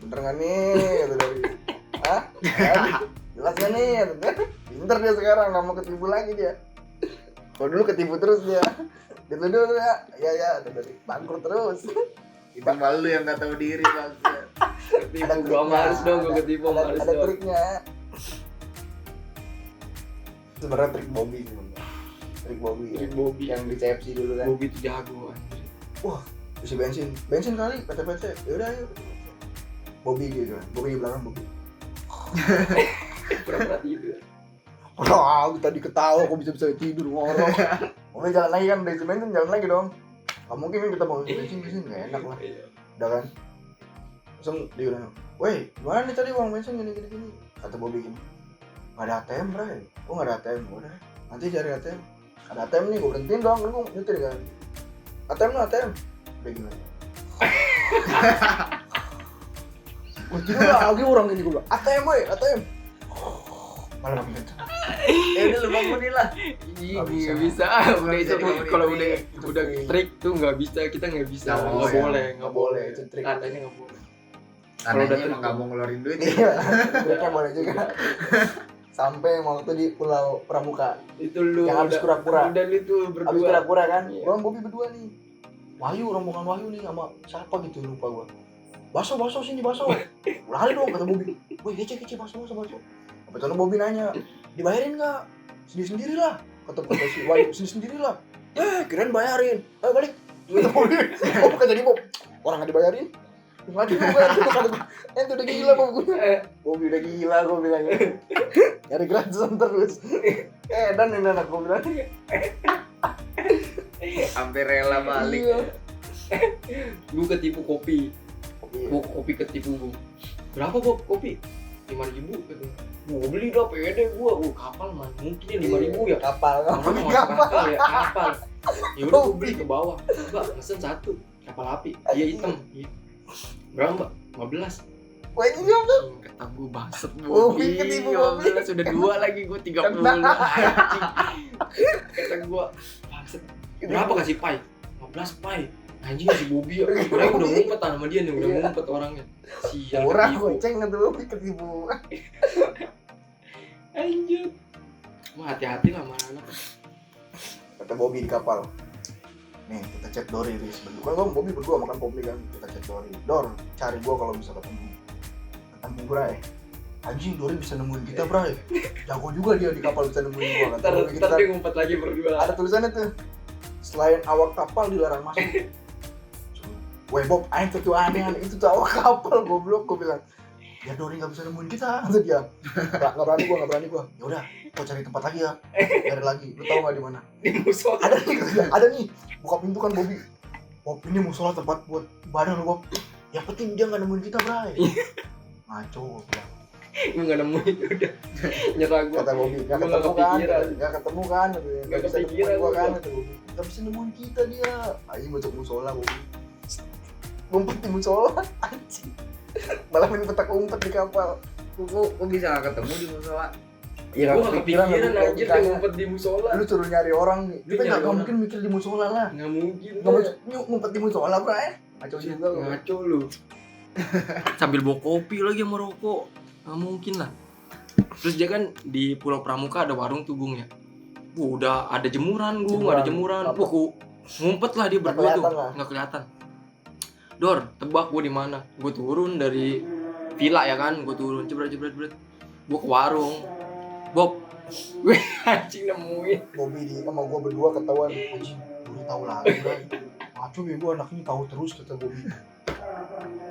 Bener enggak nih? Kata Dori. Hah? Jelas gak nih? Pinter dia sekarang, enggak mau ketipu lagi dia. Kalau dulu ketipu terus dia. Duit lu dulu ya. Iya, kata Dori. Bangkrut terus. Itu malu yang nggak tahu diri bangsa. Ketipu gue sama Aris dong, gue ketipu sama Aris ada dong. triknya. Sebenarnya trik Bobby sebenarnya. Trik Bobby. Trik Bobby. Yang di CFC dulu kan. Bobby tuh jago anjir. Isi bensin kali PT. Ya udah ayo. Bobby gitu kan. Bobby di belakang Bobby. Pura-pura tidur. Wah, tadi ketawa kok bisa tidur ngorok. Mobil jalan lagi kan, dari bensin jalan lagi dong. Gak mungkin kan kita mau bensin gak enak lah. Udah kan. Langsung dia bilang, "Woi, gimana nih tadi uang bensin gini. Kata Bobby gini. Gak ada ATM, Bray. Gak ada ATM. Udah, nanti cari ATM. Ada ATM nih, gue berhentiin dong, gue nyetir kan. ATM. Udah gimana? Gue tidur lagi orang ini, gue bilang, ATM. Malah makin kencang. Udah lu bangunin lah. Iya, Nggak bisa. nggak bisa. Udah itu Nggak bisa, kalau nggak udah trik tuh nggak bisa, kita nggak bisa. Nggak Nggak boleh. Itu trik. Katanya nggak boleh. Kalau udah emang nggak mau ngeluarin duit. Iya, triknya boleh juga. Sampai waktu di Pulau Pramuka. Itu lu. Yang habis kura-kura. Udah itu berdua. Habis kura-kura kan, Iya. orang Bobby berdua nih. Rombongan Wahyu nih sama siapa gitu lupa gua. Baso sini baso. Lari dong kata Bobby. Woi kece baso. Apa tuh Bobby nanya, dibayarin nggak? Sendiri lah. Kata si Wahyu sendiri lah. Kirain bayarin. Ayo balik. Gitu Bobby. Oh kata dia Bob. orang nggak dibayarin. Nggak dibayar tuh kata gue. Itu udah gila Bobi. Bobi udah gila gue bilang. Nyari gratisan terus. Dan ini anak gue bilang. Hampir rela balik. Iya. Gue ketipu kopi. Iya. Gue kopi ketipu gue. Berapa Bob kopi? 5.000 katanya. Gue beli dah pede gue. Kapal man. Mungkin 5.000 ya. Kapal. Orang mau kapal ya kapal. Ya udah gue beli ke bawah. Mbak pesen 1 kapal api. Iya hitam. Iya. Berapa Mbak? 15. Wah ini siapa? Kata gue bangsat Bobi ketipu Bobi. Sudah 2 lagi gue 30 anjing. Kata gue bangsat. Berapa kasih pai? 15 pai. Anjing si Bobi ya. Orang udah ngumpet sama dia nih, udah ngumpet orangnya. Sial Orang ketipu. goceng atau Bobi ketipu. Anjir. Mah hati-hati lah sama anak. Kata Bobi di kapal. Nih kita chat Dori Riz. Kan gue Bobi berdua makan kopi kan. Kita chat Dori. Dor, cari gue kalau bisa ketemu Bray. Anjing Dori bisa nemuin kita Bray. Jago juga dia di kapal bisa nemuin gue. Kata Dori gitu Ntar kan. dia ngumpet lagi berdua. Ada tulisannya tuh. Selain awak kapal dilarang masuk. Weh Bob, itu tuh aneh itu tuh awak kapal goblok gue bilang. Ya Dori nggak bisa nemuin kita, kata dia. Nggak berani gue. Ya udah, gue cari tempat lagi ya. Cari lagi. Lu tahu nggak di mana? Di musola. Ada nih. Buka pintu kan Bobi. Bob ini musola tempat buat ibadah lo Bob. Yang penting dia nggak nemuin kita Bray. Ngaco gue bilang. Gue nggak nemuin udah nyerah gue. Kata Bobi nggak Gua ketemu nggak kan? kepikiran. Nggak ketemu kan? Nggak bisa nemuin kepikiran gua kan? gua. Kata Bobi. Nggak bisa nemuin kita dia. Ayo masuk musola Bobi. Ngumpet di musola anjing. Malah main petak umpet di kapal. Kok bisa gak ketemu di musola? Iya, Gue nggak kepikiran anjir dia ngumpet di musola. Lu suruh nyari orang nih. Lu Kita nyari nggak orang. mungkin mikir di musola lah. Nggak mungkin. Nggak masuk ngumpet di musola Bray. Ngaco juga lu. Ngaco lu. Sambil bawa kopi lagi sama rokok. Nggak mungkin lah. Terus dia kan di Pulau Pramuka ada warung tuh Gung ya. Udah ada jemuran Gung, ada jemuran. Apa? Ngumpet lah dia Nggak berdua tuh. kelihatan lah. Nggak kelihatan. Dor, tebak gue di mana? Gue turun dari villa ya kan, gue turun jebret. Gue ke warung. Bob, gue anjing nemuin. Bobi di sama gua berdua ketahuan anjing. Bobi tahu lagi Bray. Ngaco ya gua anak ini tahu terus kata Bobi.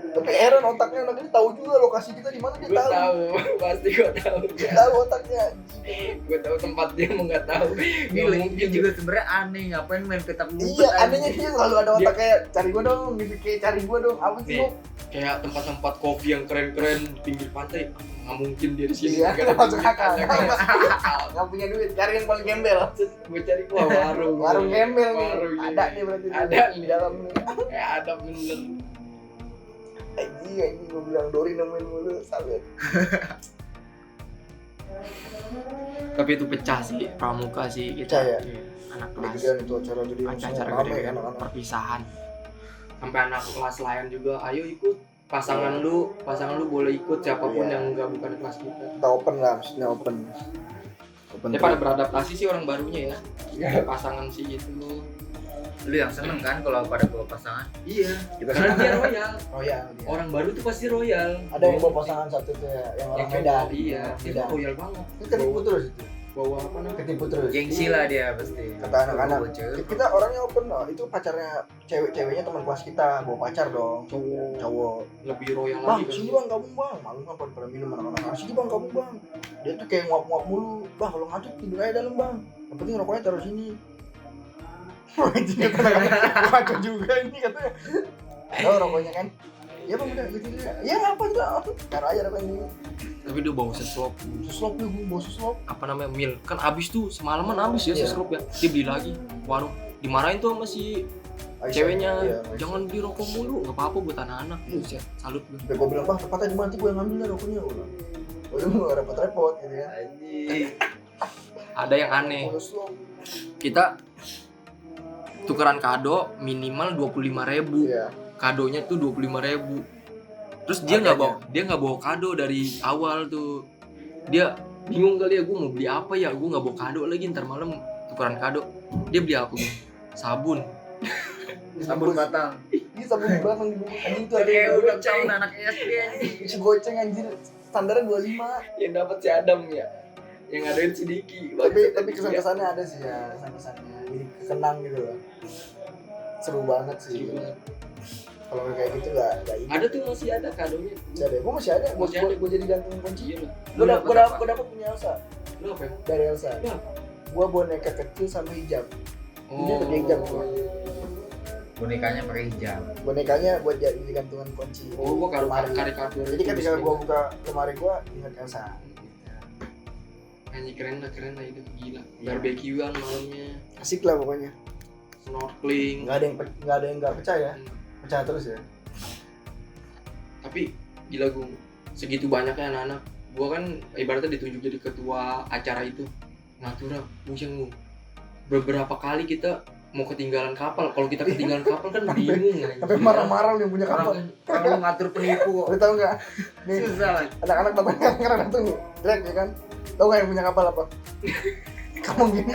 Tapi heran otaknya anak ini tahu juga lokasi kita di mana dia Gue tahu. tahu, pasti gue tahu. Dia tahu otaknya anjing. Gue tahu tempatnya mau nggak tahu. Ini Nggak mungkin lagi juga sebenarnya aneh, ngapain main petak umpet? Iya, anjing? anehnya dia selalu ada otak kayak cari gua dong, gitu kayak cari gua dong. Apa sih Nih, Bob? kayak tempat-tempat kopi yang keren-keren di pinggir pantai. Nggak mungkin dia di sini. Iya, Nggak ada masuk duit, akal. nggak ada akal. Nggak punya duit, cari yang paling gembel. Gue cari warung. Warung gembel nih. Warung, Ada iya. nih berarti Ada di nih. dalam nih. Ada bener. Anjing gua bilang Dori nemuin mulu salut. Tapi itu pecah sih pramuka sih kita. Pecah ya? Iya, anak Udah kelas gedean itu acara jadi acara rame gede kan kan anak-anak. perpisahan. Sampai anak kelas lain juga, ayo ikut pasangan lu boleh ikut siapapun Iya. yang enggak bukan kelas kita. Kita open lah, maksudnya open. Open. Dia pada beradaptasi sih orang barunya ya. Iya. Pasangan sih gitu. Lu yang seneng kan kalau pada bawa pasangan? Iya. Kita Karena dia royal. royal dia. Orang baru tuh pasti royal. Ada yang bawa pasangan satu tuh ya, yang orang cowok, Medan. Iya, Orang itu Medan. royal banget. Itu ketipu terus itu. Bawa apa namanya? Ketipu terus. Gengsi lah dia pasti. Kata anak-anak. Bocil. Kita orangnya open loh. Itu pacarnya ceweknya teman kelas kita, bawa pacar dong. Cowok. Lebih royal Bang, lagi kan. sini bang, kamu bang. Malu kan pada minum anak-anak. Sini bang, kamu bang. Dia tuh kayak nguap-nguap mulu. Bang, kalau ngantuk tidur aja dalam bang. Yang penting rokoknya taruh sini. Anjing kata anak-anak. Ngaco juga ini katanya. Oh rokoknya kan. Iya bang, udah gitu ya. Iya ngapa tuh? Taruh aja rokoknya ini. Tapi dia bawa seslop. Suslop nih, gue bawa suslop. Apa namanya? Mil. Kan abis tuh semalaman abis ya Iya. seslop ya. Dia beli lagi warung. Dimarahin tuh sama si Aisyah. ceweknya, Iya, jangan beli rokok mulu, nggak apa-apa buat anak-anak. Buset, salut gue. Sampai gue bilang, bang tempatnya di mana nanti gue yang ngambil dah rokoknya. Udah gak repot-repot gitu ya. Anjing. Ada yang aneh. Suslop. Kita tukeran kado minimal 25.000. Iya. Kadonya tuh 25.000. Terus dia nggak bawa kado dari awal tuh. Dia bingung kali ya, gue mau beli apa ya? Gue nggak bawa kado lagi, ntar malam tukeran kado. Dia beli apa gue? Sabun. Sabun batang. Ini sabun batang dibungkus. Anjing tuh ada Kayak yang udah tahun anak SD anjing. si goceng anjir. Standarnya 25. Yang dapat si Adam ya. Yang ngadain si Diki. Tapi kesan-kesannya ada sih ya, kesan-kesannya. Jadi kenang gitu loh. Seru banget sih. Kalau kayak gitu nggak ini. Ada tuh masih ada kadonya. Masih ada. Gue masih ada. Masih ada. Gue jadi gantungan kunci. Iya lu. Gue dapet punya Elsa Lu apa ya? dari Elsa. Lu apa? Gue boneka kecil sama hijab. Ini pakai hijab gua. Bonekanya pakai hijab. Bonekanya buat jadi gantungan kunci. Oh, gua lemari. karikatur. Jadi ketika gue buka lemari gue ingat Elsa. Anjir keren lah itu gila. Iya. Barbekyuan malamnya, Asik lah pokoknya. snorkeling. Nggak ada yang nggak percaya. Percaya terus ya. Tapi gila gue segitu banyaknya anak-anak. Gua kan ibaratnya ditunjuk jadi ketua acara itu. Natura, pusing gue. Beberapa kali kita mau ketinggalan kapal. Kalau kita ketinggalan kapal kan bingung ya. Sampai marah-marah yang punya kapal. Kalau ngatur penipu Lu tahu nggak? Nih, susah lah. anak-anak datang karena datang nih. Drag ya kan? Tahu nggak yang punya kapal apa? Kamu gini.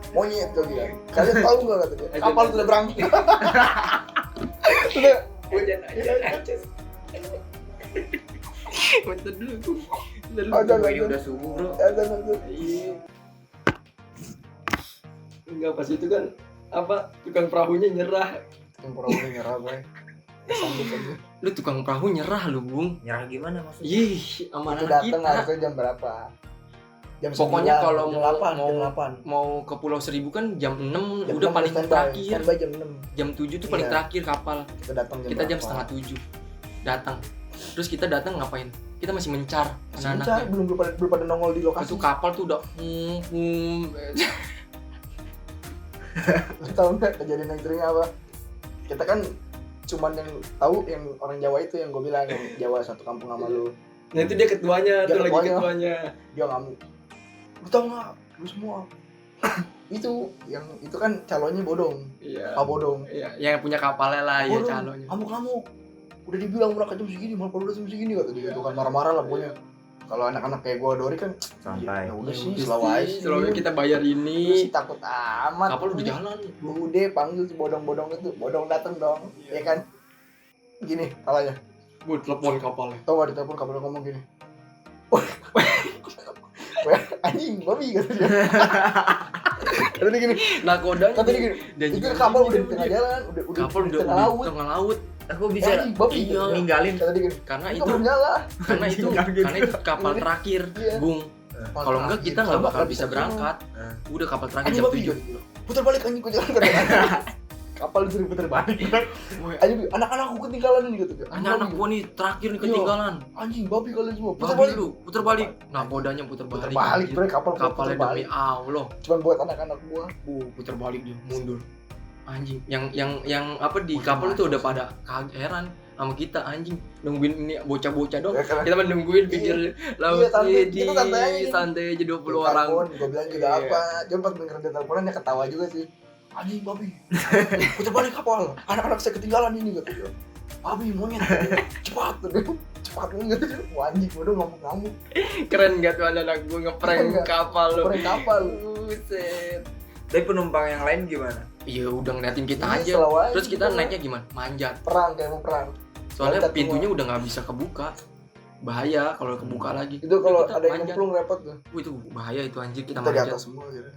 Monyet kau bilang. Kalian tahu nggak kata dia? Kapal sudah berangkat. Sudah. aja. Bentar dulu tuh. Ada. Ini udah subuh bro. Ada. Iya. Enggak pas itu kan apa tukang perahunya nyerah. Yang perahu nyerah gue. Sanggup aja. Lu tukang perahu nyerah lu, Bung. Nyerah gimana maksudnya? Ih, sama Itu anak datang kita. harusnya jam berapa? Jam Pokoknya 9, kalau jam mau 8, jam 8. mau ke Pulau Seribu kan jam 6 Jam udah 6 paling standby. terakhir. Standby jam 6. Jam 7 tuh paling Iya. terakhir kapal. Kita datang jam Kita jam berapa? setengah 7 datang. Terus kita datang ngapain? Kita masih mencar Masih mencari, anak-anaknya. belum pada nongol di lokasi. Itu kapal tuh udah Lu tahu nggak kejadian yang seringnya apa? Kita kan cuman yang tahu yang orang Jawa itu yang gue bilang yang Jawa satu kampung sama lu. Nah itu dia ketuanya, Dia tuh lagi ketuanya. ketuanya. Dia ngamuk. Lu tahu nggak? Lu semua. Itu yang itu kan calonnya bodong. Iya. Pak bodong. Iya, yang punya kapalnya lah ya Bodong. calonnya. Ngamuk. Udah dibilang berangkat jam segini, malah udah jam segini kata dia. Itu kan marah-marah lah pokoknya. Kalau anak-anak kayak gua Dori kan Santai. ya udah Ya sih, udah selalu aja sih. Selalu kita bayar Lu ini. sih takut amat. Kapal udah jalan. Udah panggil si bodong-bodong itu. Bodong dateng dong. Iya. Ya kan? Gini, kalanya. Gue telepon kapalnya. Tau gak di telepon kapal ngomong gini. Wah, anjing, babi kata dia. Kata dia gini, Nakodanya. kata dia gini. Dan Itu juga kapal udah di dia- tengah jalan, udah Kapal di udah tengah di laut. tengah laut. Aku bisa Anjing, babi Iya. kata dia. ninggalin. Kata dia gini. Karena Itu itu belum nyala. karena itu karena itu kapal terakhir, Iya. Bung. Kalau enggak kita nggak bakal bisa berangkat. Nah. Udah kapal terakhir Anjing jam babi. 7. Putar balik anjing gua jalan kata dia. Kapal disuruh putar balik. Anjing, anak-anakku ketinggalan nih kata dia. Anak-anak gua nih terakhir nih Iya. ketinggalan. Anjing, babi kalian semua. Putar Babi balik. lu, putar balik. Nakodanya putar Putar balik. balik, anjir. bro, kapal Kapalnya putar demi balik. Allah. Cuman buat anak-anak gua. Putar balik dia, mundur. Anjing, yang apa di Bocah kapal itu maco udah sih. pada heran sama kita anjing nungguin ini bocah-bocah dong. Ya, karena Kita mah nungguin pinggir laut santai. di Kita santai aja. santai aja 20 Dia orang. telepon, gua bilang juga Iya. apa. Dia pas denger dia teleponan dia ketawa juga sih. Anjing babi. Putar balik kapal. Anak-anak saya ketinggalan ini kata dia. Babi monyet. Cepat kata dia. Cepat gitu. Wah, anjing gua udah ngamuk-ngamuk. Keren gak tuh anak gue ngeprank Enggak. kapal lu. Orang kapal. Buset. Tapi penumpang yang lain gimana? Iya udah ngeliatin kita Iya, aja. selalu aja. Terus kita naiknya gimana? Manjat. Perang kayak mau perang. Soalnya Manjat pintunya udah nggak bisa kebuka. Bahaya kalau kebuka lagi. Itu kalau Kita ada yang manjat. nyemplung repot tuh. Itu bahaya itu anjir kita Kita di manjat. atas semua gitu.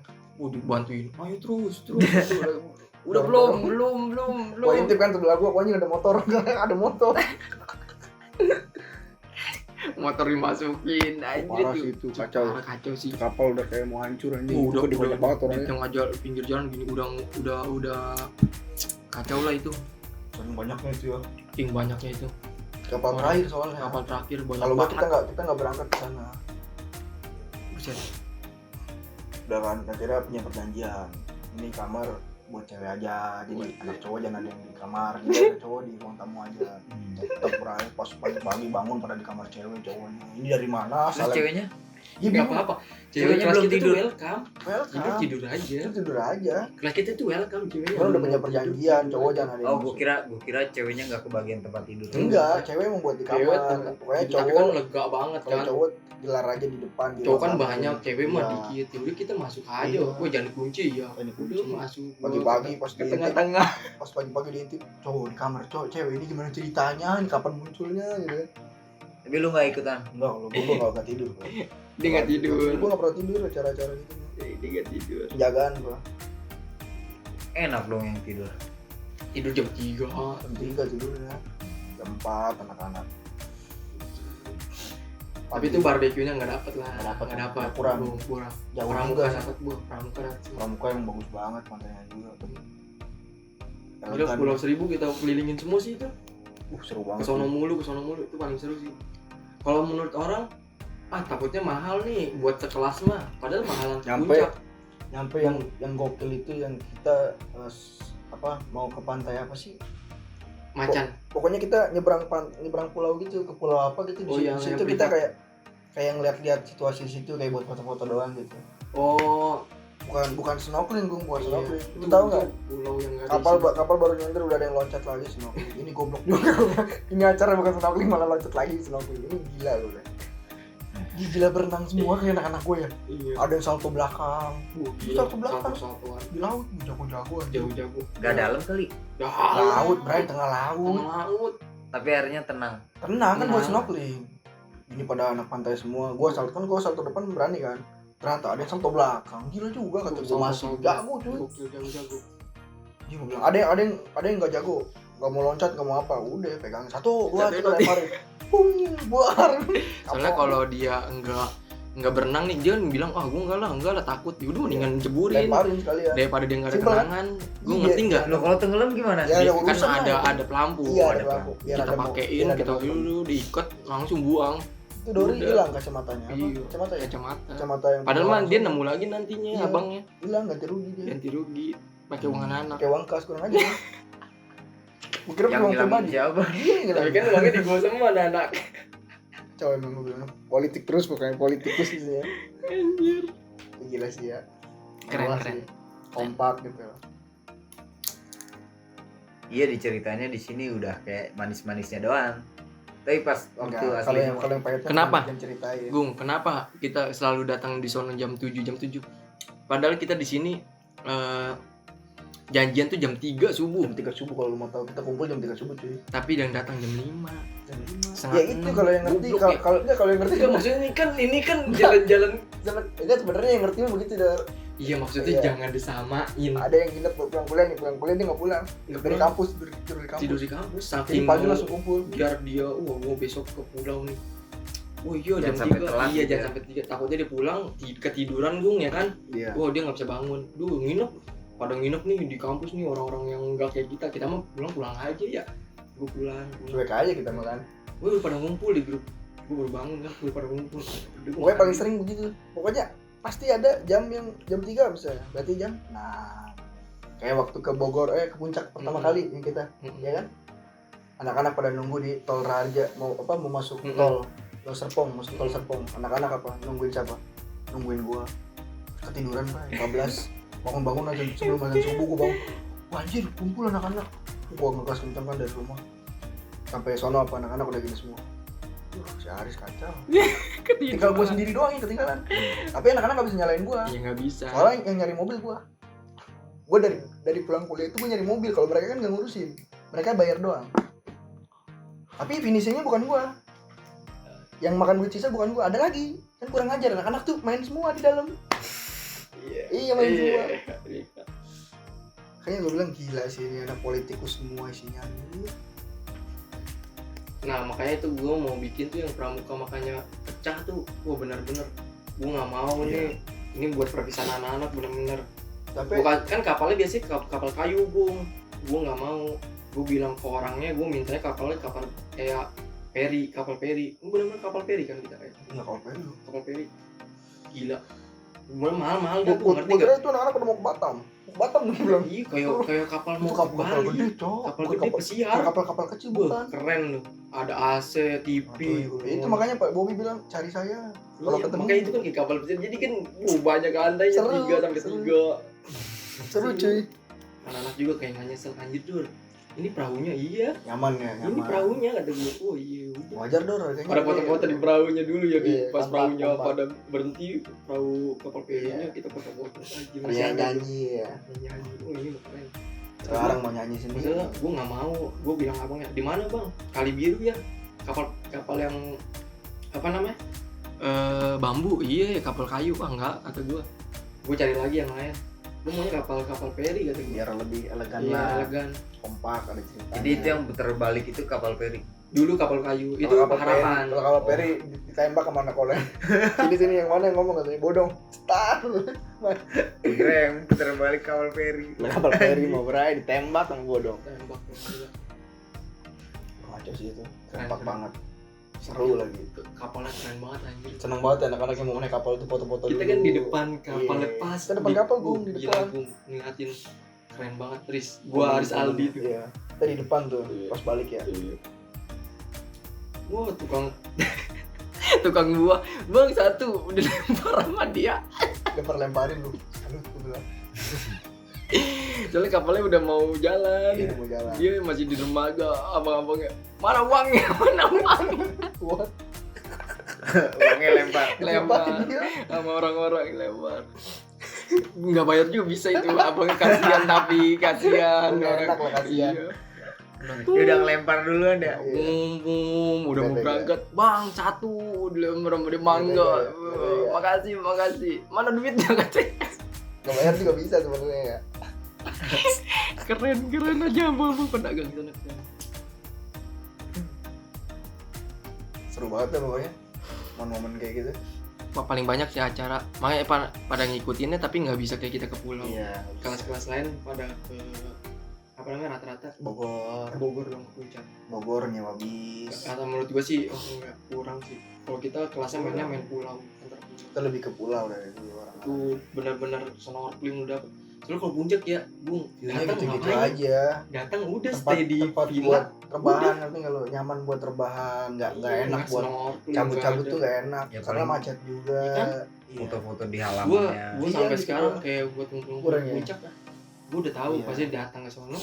Dibantuin. Ayo terus. Udah belum. Gua intip kan sebelah gua, pokoknya ada motor. Ada motor. Motor dimasukin anjir Parah itu. sih itu, kacau. Parah, kacau sih. Kapal udah kayak mau hancur anjing. Udah Gede banyak banget di orangnya. tengah jalan pinggir jalan gini udah kacau lah itu. Saking banyaknya itu ya. Saking banyaknya itu. Kapal Orang- terakhir soalnya. Kapal terakhir banyak Kalau enggak banget. kita nggak berangkat ke sana. Buset. Udah kan akhirnya punya perjanjian. Ini kamar buat cewek aja. Jadi anak cowok jangan ada yang di kamar. Jadi ada cowok di ruang tamu aja. Tetap berakhir pas pagi-pagi bangun pada di kamar cewek cowoknya. Ini dari mana? Terus ceweknya? Ya, Nggak apa-apa. Ceweknya Kelas belum kita tuh tidur. welcome. Welcome. Tidur aja. Itu tidur aja. Kelas kita tuh welcome ceweknya. Kan udah punya perjanjian, cowok jangan ada yang Oh, masuk. gua kira ceweknya nggak kebagian tempat tidur. Enggak, cewek emang buat di Cewek kamar. tuh. Pokoknya Tapi kan cowok, lega banget kalau kan. cowok gelar aja di depan. di Cowok kan ruang tamu. banyak, cewek mah Iya. dikit. Ya udah kita masuk aja. Iya. Gue jangan kunci ya. Jangan dikunci. Udah masuk. Pagi-pagi pas ke diintip, tengah-tengah. pas pagi-pagi diintip, cowok di kamar, cowok cewek ini gimana ceritanya, ini kapan munculnya gitu kan. Tapi lu nggak ikutan. Enggak, kalau gue nggak tidur. Dia nggak tidur. Gue nggak pernah tidur acara-acara gitu. Dia nggak tidur. Jagaan gue. Enak dong yang tidur. tidur jam 3. Jam 3 tidurnya. Jam 4 anak-anak. Tapi itu barbecue-nya nggak dapet lah. Nggak dapet. Kurang. Jauh Pramuka juga. dapet bu. Pramuka dapet. Pramuka yang bagus banget pantainya juga. Gila, Pulau Seribu kita kelilingin semua sih itu. Seru banget. Kesono mulu itu paling seru sih. Kalau menurut orang, takutnya mahal nih buat sekelas mah. Padahal mahalan puncak. Nyampe yang gokil itu yang kita mau ke pantai apa sih? Macan. Pokoknya kita nyebrang pulau gitu, ke pulau apa gitu. Oh, Di yang situ kita kayak ngeliat situasi situ kayak buat foto-foto doang gitu. Oh, Bukan snorkeling, bukan iya. snorkeling. Lu tahu nggak? Pulau yang nggak Kapal baru nyender udah ada yang loncat lagi snorkeling. Ini goblok juga. Ini acara bukan snorkeling malah loncat lagi snorkeling. Ini gila lu deh. Gila berenang semua kayak anak-anak gue ya. Iya. Ada yang salto belakang. Salto belakang. Salto-saltoan. Di laut jago-jagoan. Jago-jago. Gak dalam kali. Laut, Bray, tengah laut. Laut. Tapi airnya tenang. Tenang kan buat Tenang. snorkeling. Ini pada anak pantai semua. Gua salto depan berani kan. Ternyata ada yang salto belakang. Gila juga kata gua masih jago cuy. Jago. Dia bilang ada yang enggak jago. Enggak mau loncat, enggak mau apa. Udah pegang satu, dua, Satu, tiga lemparin. Pung, buar. Soalnya kalau dia enggak berenang nih, dia bilang, gua enggak lah takut. Ya udah mendingan jeburin lemparin sekalian. daripada dia enggak ada Simpel, kan? kenangan. Gua Iya. ngerti enggak? Lo kalau tenggelam gimana? Ya, Dia ada kan urusan lah. ada pelampu. Iya, ada ada lampu. Biar Kita ada pakein, biar ada kita motor. dulu diikat langsung buang Itu Dori Udah. hilang kacamatanya. Apa? Iya. Kacamata ya? kacamata. Kacamata yang Padahal mah langsung dia nemu lagi nantinya Iya. abangnya hilang, ganti rugi dia. ganti rugi pakai uang anak. Kayak uang kas kurang aja. Gua kira Yang uang ngilangin pribadi. siapa? Iya, Tapi ngilangin. kan uangnya dibawa semua anak. Coba emang gue bilang politik terus pokoknya politikus gitu ya. Anjir. Gila sih ya. Keren Luas keren. sih. Kompak gitu. Iya diceritanya di sini udah kayak manis-manisnya doang. Tapi pas waktu Enggak, asli kalau yang pahit kan Kenapa? jangan ceritain. Gung, kenapa kita selalu datang di sono jam 7? Padahal kita di sini janjian tuh jam 3 subuh. Jam 3 subuh kalau lu mau tahu kita kumpul jam 3 subuh cuy. Tapi yang datang jam 5. Jam 5. Setengah Ya itu kalau yang ngerti Goblok ya. kalau yang ngerti Enggak, maksudnya ini kan jalan-jalan. Enggak sebenarnya yang ngerti mah begitu dar. Iya, maksudnya Iya. jangan disamain. Ada yang nginep pulang kuliah dia nggak pulang. Nggak Dari pulang. kampus tidur di kampus. Tidur di kampus Jadi saking pagi mau- langsung kumpul. biar dia gua besok ke pulau nih. Oh iya jam Jangan sampai 3. telat Iya gitu jangan ya. sampai 3. Takutnya dia pulang ketiduran Gung ya kan. Iya. Wah dia nggak bisa bangun. Duh nginep. Pada nginep nih di kampus nih orang-orang yang nggak kayak kita mah pulang aja ya. Gue pulang. Cuek aja kita makan. Gue udah pada ngumpul di grup. Gue baru bangun kan, gue pada ngumpul. Pokoknya paling sering begitu. Pokoknya pasti ada jam 3 misalnya. Berarti jam. Nah, kayak waktu ke Bogor ke puncak pertama kali yang kita, ya kan? Anak-anak pada nunggu di tol Raja mau masuk tol Serpong, masuk tol Serpong. Anak-anak apa? Nungguin siapa? Nungguin gua. Ketiduran Pak, 15. Bangun-bangun aja sebelum azan subuh gua bangun. Wah, anjir, kumpul anak-anak. Gua ngegas kencang kan dari rumah. Sampai sono anak-anak udah gini semua. Si Aris kacau. Tinggal gua sendiri doang yang ketinggalan. Tapi anak-anak gak bisa nyalain gua. Ya nggak bisa. Soalnya yang nyari mobil gua. Gua dari pulang kuliah itu gua nyari mobil. Kalau mereka kan nggak ngurusin. Mereka bayar doang. Tapi finishingnya bukan gua. Yang makan duit sisa bukan gua. Ada lagi. Kan kurang ajar anak-anak tuh main semua di dalam. Iya main semua. Kayaknya gua bilang gila sih ini anak politikus semua isinya. Nah makanya itu gue mau bikin tuh yang pramuka makanya pecah tuh. Wah bener-bener gue nggak mau nih. Ini buat perpisahan anak-anak bener-bener. Tapi Kan kapalnya biasanya kapal kayu Gung. Gue nggak mau. Gue bilang ke orangnya, gue mintanya kapal kayak kapal peri. Bener-bener kapal peri kan kita kayak. nggak kalau pengen lu. Kapal peri. Gila. Gue mahal dah tuh Gua ngerti kira nggak? itu anak-anak udah mau ke Batam. Mau ke Batam gue bilang. Iya kayak kapal Itu mau ke kapal Bali. gede, Cok. Kapal Bukan gede pesiar. bukan kapal kecil Wah, bukan. keren loh. Ada AC, TV. Itu makanya Pak Bobby bilang cari saya. Kalau Iya, ketemu makanya itu kan kayak kapal pesiar. Jadi kan banyak andainya Seru, 3 sampai seru. 3. seru cuy. Anak-anak juga kayak nggak nyesel anjir Dur. Ini perahunya iya. Nyaman ya, Ini nyaman. perahunya kata gue. Oh iya udah. Wajar Dor harganya. Ada foto-foto di perahunya dulu ya di Iya, pas tampak, perahunya tampak. pada berhenti perahu kapal perinya Iya. kita foto-foto aja Ternyata nyanyi ya. nyanyi. Oh ini mah keren. Sekarang mau nyanyi sendiri. Maksudnya gue nggak mau. Gue bilang abangnya di mana bang? Kali biru ya. Kapal yang apa namanya? Bambu. Iya kapal kayu. Enggak kata gue. Gue cari lagi yang lain. Gue maunya kapal feri kata gue. biar lebih elegan Iya, lah, elegan. kompak, ada ceritanya. Jadi itu yang putar balik itu kapal feri. Dulu kapal kayu itu Kalau kapal harapan. Peri, kalau kapal Peri ditembak kemana koleng. Sini yang mana yang ngomong katanya bodong. Star. Kira yang putar balik kapal feri. Kapal Peri mau berai ditembak sama bodong. Tembak. Gila. Kacau sih itu. Keren, Kompak keren. banget. Seru lagi. Kapalnya keren banget anjir. Seneng banget ya anak-anak yang mau naik kapal itu foto-foto Kita dulu. kan di depan kapal Iya. lepas. Kita depan kapal, Bung, di Gila, depan. Bung, ngeliatin keren banget Tris. Gua Aris Aldi tuh. Iya. Kita di depan tuh Iya. pas balik ya. Wah, tukang buah. Bang, satu udah lempar sama dia. Lempar-lemparin lu. Aduh, gue bilang. Soalnya kapalnya udah mau jalan. Iya, mau jalan. Dia masih di dermaga, abang-abangnya. Mana uangnya? Mana uangnya? Wah, Uangnya lempar. Lempar dia. sama orang-orang lempar. Nggak bayar juga bisa itu. Abangnya kasihan tapi kasihan. Nggak enak lah, kasihan. Iya. Dia udah ngelempar duluan ya. Bum, udah mau Beda-beda. berangkat. Bang, satu dilempar sama dia mangga. Beda-beda. Makasih. Mana duitnya katanya? Nggak bayar juga bisa sebenarnya ya. Keren aja abang pedagang sana. Seru banget ya pokoknya. Momen-momen kayak gitu. Paling banyak sih acara. Makanya pada ngikutinnya tapi nggak bisa kayak kita ke pulau. Iya. Kelas-kelas lain pada ke apa namanya rata-rata Bogor, ke Bogor dong, ke puncak. Bogor nyewa bis. Kata menurut gua sih enggak kurang sih. Kalau kita kelasnya mainnya main pulau, antar pulau. Kita lebih ke pulau dari dulu orang. Itu benar-benar snorkeling udah. Soalnya kalau puncak ya, Bung, View-nya datang gitu-gitu ngapain? aja. Datang udah Tempat stay di tempat villa. buat rebahan, nanti kalau nyaman buat rebahan, nggak enak Nggak buat snorkeling, cabut-cabut nggak tuh ada. nggak enak. Ya, Karena paling- macet juga. Iya kan? Iya. Foto-foto di Gua halamannya. gua Iya, sampai gitu. sekarang kayak buat ngumpul Kurang ya? puncak kan. Gua udah tahu Iya. pasti datang ke sono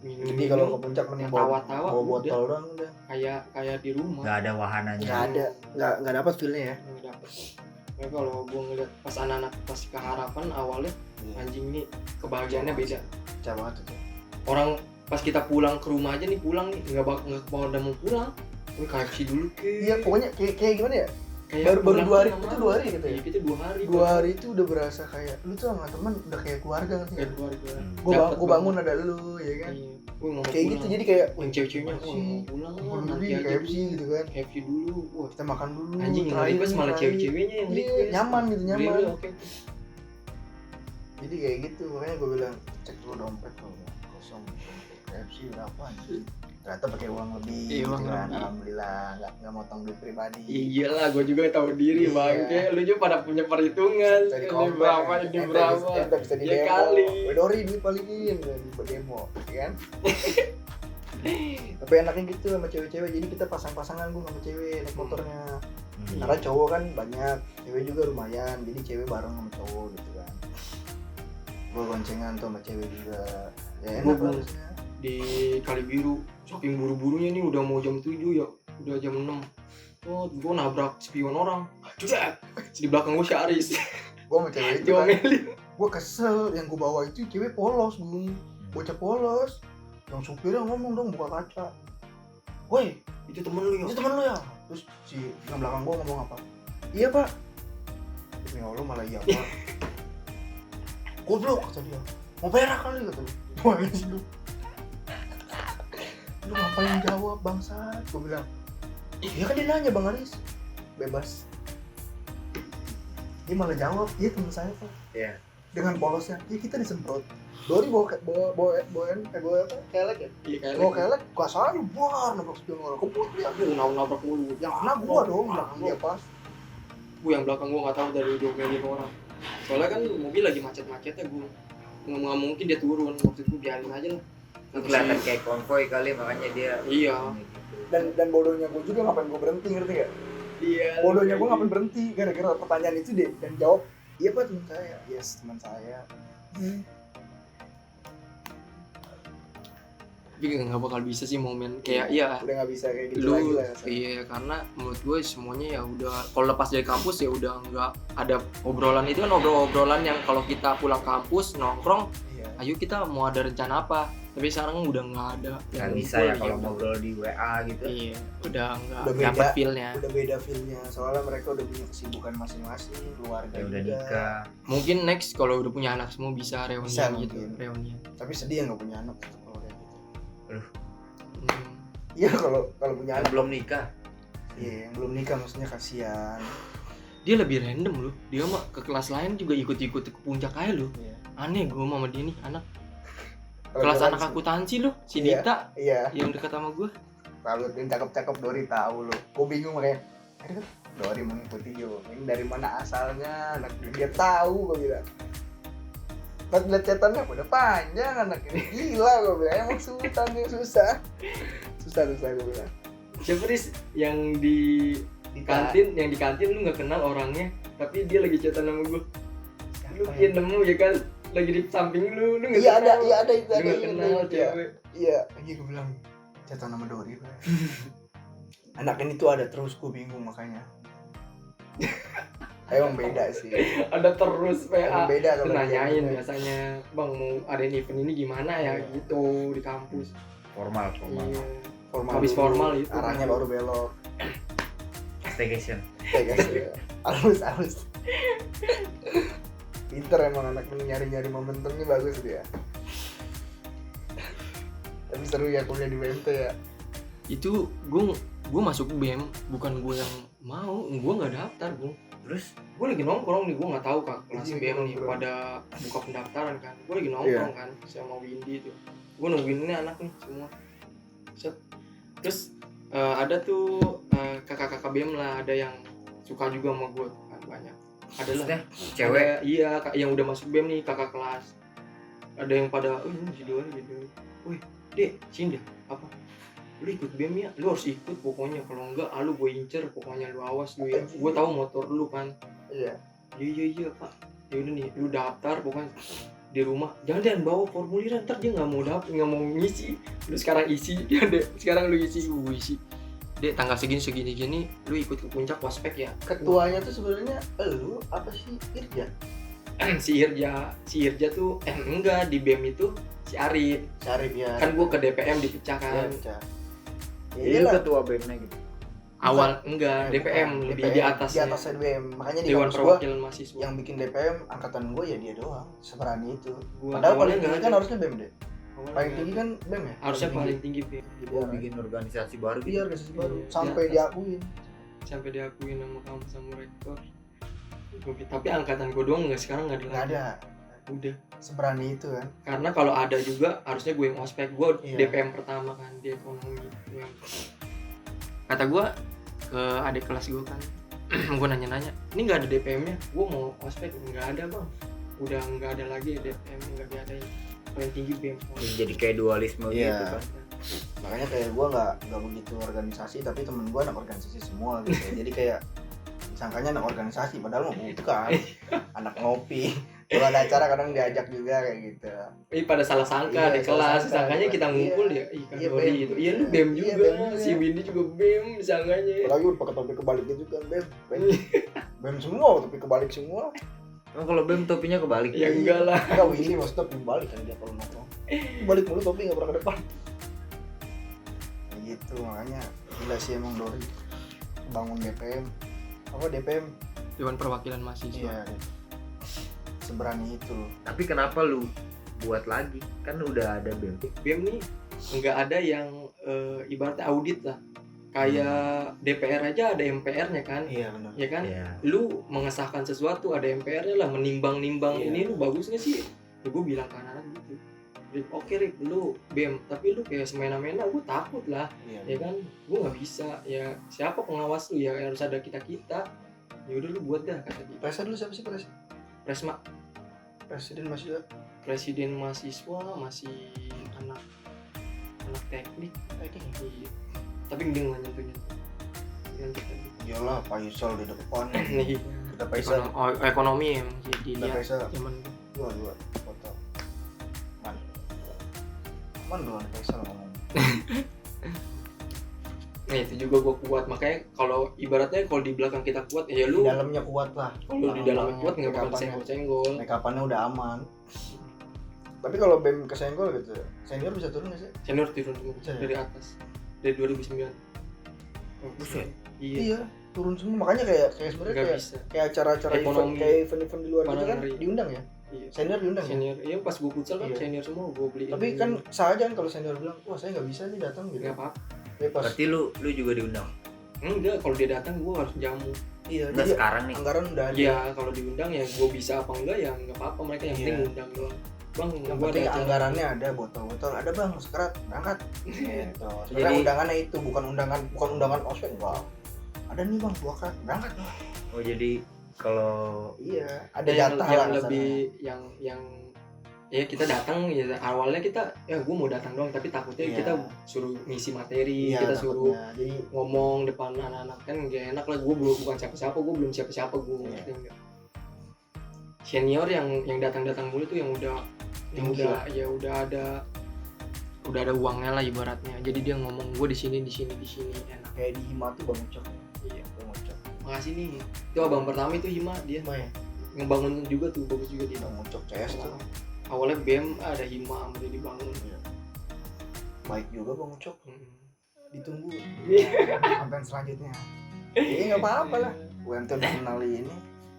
minum. Jadi kalau ke puncak mending bawa tawa-tawa bawa udah. botol doang udah. kayak di rumah. Nggak ada wahananya. Nggak ada, nggak dapat feel-nya ya. Nggak dapet. Tapi kalau gua ngeliat pas anak-anak pas ke harapan awalnya anjing ini kebahagiaannya beda. Pecah banget itu. Orang pas kita pulang ke rumah aja nih nggak pada mau pulang. Ini KFC dulu ke. Iya, pokoknya kayak gimana ya? Kayak baru pulang 2 hari, sama itu 2 hari gitu ya? Iya, kita 2 hari. 2 hari itu udah berasa kayak lu tuh sama teman udah kayak keluarga ngerti Kayak nggak? keluarga. Gua bangun ada lu ya kan. Iya. Wih, mau Kayak pulang. gitu jadi kayak yang cewek-ceweknya gimana wah sih? mau pulang Kumpul lah dulu nanti di aja KFC dulu. gitu kan. KFC dulu. Wah, Kita makan dulu. anjing yang terakhir request malah terakhir. cewek-ceweknya yang Iya, request. nyaman gitu, nyaman. Real, oke. Jadi kayak gitu, makanya gue bilang cek dulu dompet kalau kosong. KFC berapa nih? Ternyata pakai uang lebih, Iya, gitu uang kan. lebih. Alhamdulillah, nggak motong duit pribadi. Iya lah, gue juga tahu diri Iya. bangke. Lu juga pada punya perhitungan. Dari Ini komplain, berapa, ini berapa. Kita bisa di Ya demo. kali. Dori duit palingin, di demo, ya kan? Tapi enaknya gitu sama cewek-cewek, jadi kita pasang-pasangan gue sama cewek naik motornya. Karena cowok kan banyak, cewek juga lumayan, jadi cewek bareng sama cowok gitu kan. Gue goncengan tuh sama cewek juga, ya enak Gua- lah harusnya. Di Kalibiru, saking buru-burunya nih udah mau jam 7 ya, udah jam 6. Oh, gue nabrak spion orang. Cek. Di belakang gue si Aris. Gue sama cewek itu kan, Diomelin. gue kesel, yang gue bawa itu cewek polos bung, bocah polos. Yang supirnya ngomong dong buka kaca, woi Itu temen lu ya? itu temen lu ya? Terus si yang belakang gue ngomong apa? Iya pak. Demi Allah malah iya pak. Goblok kata dia, mau berak kali kata dia. Wah ini sih lu ngapain jawab bangsat? Gue bilang, iya kan dia nanya Bang Aris, bebas. Dia malah jawab, iya temen saya pak. Iya. Dengan polosnya, iya kita disemprot. Dori bawa apa? Kelek ya? Iya kayak Bawa kelek, gas aja buar nabrak spion orang. Kebut dia. Dia nabrak mulu. Yang kena gua dong, belakang dia pas. Gue yang belakang gue nggak tahu dari diomelin orang. Soalnya kan mobil lagi macet-macetnya gue. Nggak mungkin dia turun, waktu itu biarin aja lah. Itu kelihatan kayak konvoy kali, makanya dia Iya. Dan bodohnya gua juga ngapain gua berhenti, ngerti gak? Iya. Bodohnya gua ngapain berhenti gara-gara pertanyaan itu deh, dan jawab, iya pak teman saya. Yes teman saya. Tapi nggak bakal bisa sih momen kayak iya. Udah nggak bisa kayak gitu lagi Lu lah. iya karena menurut gue semuanya ya udah kalau lepas dari kampus ya udah nggak ada obrolan itu kan obrolan yang kalau kita pulang kampus nongkrong Iya. ayo kita mau ada rencana apa Tapi sekarang udah nggak ada Nggak yang bisa ngumpul, ya kalau udah- ngobrol di WA gitu. Iya, udah nggak Udah beda. dapat feel-nya. Udah beda feel-nya. Soalnya mereka udah punya kesibukan masing-masing, keluarga Ya udah juga. nikah. Mungkin next kalau udah punya anak semua bisa reunian Bisa gitu, mungkin. reunian. Tapi sedih yang nggak punya anak gitu kalau kayak gitu. Hmm. Iya kalau punya Yang anak. belum nikah. Iya, yang belum nikah maksudnya kasihan. Dia lebih random loh. Dia mah ke kelas lain juga ikut-ikut ke puncak aja loh. Iya. Aneh gue sama dia nih anak. Kalau Kelas gua anak kan akuntansi loh, si Iya. Dita Iya. yang dekat sama gue. Kalau yang cakep-cakep Dori tahu loh. Gue bingung makanya. Aduh, Dori mengikuti Jo. Ini dari mana asalnya? Anak dia tahu gue bilang. Pas lihat chatannya udah panjang anak ini gila gue bilang. Emang sultan yang susah. Susah gue bilang. Siapa Riz yang di kantin, yang di kantin lu nggak kenal orangnya, tapi dia lagi chatan sama gue. Lu Siapa kayak nemu ya kan, lagi di samping lu nggak Iya kenal. ada itu Lu ada nggak itu. kenal Iya. cewek. Iya, lagi gue bilang chatan sama Dori. Bro. Anak ini tuh ada terus gue bingung makanya. Emang beda sih. Ada terus Emang PA. beda Lu kalau nanyain dia- biasanya, bang mau ada event ini gimana ya Iya. gitu di kampus. Formal. Iya. formal Habis dulu, formal itu. arahnya baru belok. Staycation. Ya guys, ya. Halus. Pinter emang anak ini nyari momentumnya bagus dia. Tapi seru ya kuliah di BMT ya. Itu gue masuk BEM bukan gue yang mau, gue nggak daftar gue. Terus Gue lagi nongkrong nih, gue nggak tahu kak kelas Iya, BEM nih nongkrong. pada buka pendaftaran kan. Gue lagi nongkrong kan sama Windy tuh. Gue nungguin ini anak nih semua. Set. Terus ada tuh kakak-kakak BEM lah, ada yang suka juga sama gue kan banyak. Ada lah. maksudnya cewek. Ada, iya kak yang udah masuk BEM nih kakak kelas. Ada yang pada, ini video gitu. Wih, dek, sini deh. Apa? Lu ikut BEM ya? Lu harus ikut pokoknya. Kalau enggak, lu gue incer. Pokoknya lu awas lu ya. Gue tahu motor lu kan. Iya. Iya pak. Ya udah nih, lu daftar pokoknya di rumah. Jangan bawa formulir, ntar dia nggak mau daftar, nggak mau ngisi. Lu sekarang isi, ya deh. Sekarang lu isi, gue isi. Dek, tanggal segini, lu ikut ke puncak waspek ya. Ketuanya tuh sebenarnya lu apa sih Irja? si Irja tuh enggak di BEM itu si Arif. Syarif ya. Kan gue ke DPM dipecah Iya, kan. Ca. Ya, Jadi lu iyalah. ketua BEM-nya gitu. Awal enggak Eh, DPM bukan. lebih DPM, di atas di atas DPM. Makanya di Dewan kampus gua Perwakilan Mahasiswa. yang bikin DPM angkatan gue ya dia doang seberani itu. Gua Padahal awalnya paling tinggi nggak kan ada. harusnya BEM deh. Awalnya Paling nggak tinggi ada. kan BEM ya. Harusnya paling tinggi BEM. Oh, bikin organisasi baru Iya gitu. organisasi baru Iya, sampai di atas. diakuin. Sampai diakuin sama kamu sama rektor. Tapi angkatan gue doang nggak, sekarang nggak ada Nggak lagi. ada Udah. seberani itu kan. Karena kalau ada juga harusnya gue yang ospek. Gue Iya. DPM pertama kan di ekonomi. Kata gue ke adik kelas gue kan, gue nanya-nanya, ini nggak ada DPM-nya, gue mau ospek. Nggak ada bang, udah nggak ada lagi DPM, nggak ada yang paling tinggi BEM. Jadi kayak dualisme Iya. gitu kan. Makanya kayak gue nggak begitu organisasi tapi temen gue anak organisasi semua gitu. Jadi kayak disangkanya anak organisasi padahal mah bukan. Anak ngopi. Kalau ada acara kadang diajak juga kayak gitu. Pada salah sangka Iya, di salah kelas, sangka. sangkanya kita ngumpul Iya. ya, kan Iya, Dori BEM. gitu. Iya lu BEM Iya, juga, BEM juga. si Windy juga BEM, sangkanya. Apalagi udah pakai topi kebalik gitu kan BEM. BEM semua topi kebalik semua. Oh, kalau BEM topinya kebalik. Ya enggak lah. Enggak Willy maksudnya topi kebalik kan dia kalau nongkrong. Balik mulu topi nggak pernah ke depan. Kayak gitu makanya gila sih emang Dori bangun DPM. Apa DPM? Dewan Perwakilan Mahasiswa. Iya. Seberani itu loh. Tapi kenapa lu buat lagi? Kan udah ada BEM. BEM nih nggak ada yang ibaratnya audit lah. Kayak DPR aja ada MPR-nya kan. Iya benar. Ya kan? Iya. Lu mengesahkan sesuatu ada MPR-nya lah, menimbang-nimbang Iya. ini lu bagus nggak sih? Ya gue bilang ke anak gitu. Rip, oke Rip, lu BEM, tapi lu kayak semena-mena, gue takut lah. Ya kan, gue nggak bisa. Ya siapa pengawas lu ya, harus ada kita. Ya udah lu buat dah kata dia. Presiden dulu siapa sih presiden? Presma, Presiden masih ada. presiden mahasiswa masih anak teknik. Iya. Tapi dia nggak nyentuh-nyentuh. Iyalah Pak Yusol di depan. Nih, Kita Faisal. ekonomi emang Kita dilihat Faisal. zaman Dua foto. Man doang Faisal ngomong. Nah itu juga gue kuat, makanya kalau ibaratnya kalau di belakang kita kuat ya Di lu dalamnya kuat lah. kalau di dalamnya kuat nggak bakal Make-up-annya. senggol-senggol. Make-up-annya udah aman. Tapi kalau BEM kesenggol gitu, senior bisa turun nggak sih? Senior turun semua Bisa ya? dari atas dari 2009. Buset. Iya. Iya, turun semua. Makanya kayak sebenarnya Nggak kayak bisa. kayak acara-acara event, Ekonomi. kayak event di luar gitu kan Ngeri. diundang ya. Iya. Senior diundang ya. Senior, iya pas gue futsal kan Iya. senior semua gue beliin. Tapi kan sah aja kan kalau senior bilang, wah saya nggak bisa nih datang gitu. nggak apa-apa. Bebas. Berarti lu juga diundang. Enggak, kalau dia datang gue harus jamu. Iya, Enggak jadi sekarang nih. anggaran udah ada. Iya, kalau diundang ya gue bisa apa enggak ya nggak apa-apa, mereka yang penting Iya. undang doang. Bang, Yang gua penting ada acara. anggarannya ada, botol-botol ada bang, sekerat berangkat. Gitu. Sebenarnya Jadi- undangannya itu bukan undangan ospek enggak. Ada nih bang, 2 kerat berangkat. Oh jadi kalau Iya, ada yang, jatah yang lah lebih yang ya kita datang ya awalnya kita ya gue mau datang doang tapi takutnya Iya. kita suruh ngisi materi, Iya, kita suruh takutnya. Jadi ngomong depan anak-anak kan gak enak lah, gue belum bukan siapa-siapa, gue belum siapa-siapa gue Iya. ngerti nggak. Senior yang datang-datang mulu tuh yang udah Tinggi lah. ya udah ada uangnya lah ibaratnya, jadi dia ngomong gue di sini enak. kayak di Hima tuh Bang Ucok. Iya, Bang Ucok. makasih nih itu abang pertama itu Hima, dia Hima ya? ngebangun juga tuh, bagus juga dia. Bang Ucok CS tuh. Awalnya BEM ada Hima udah dibangun. Baik juga Bang Ucok. Hmm. Ditunggu Iya. konten selanjutnya. Iya nggak apa-apa lah. UMT udah kenal ini.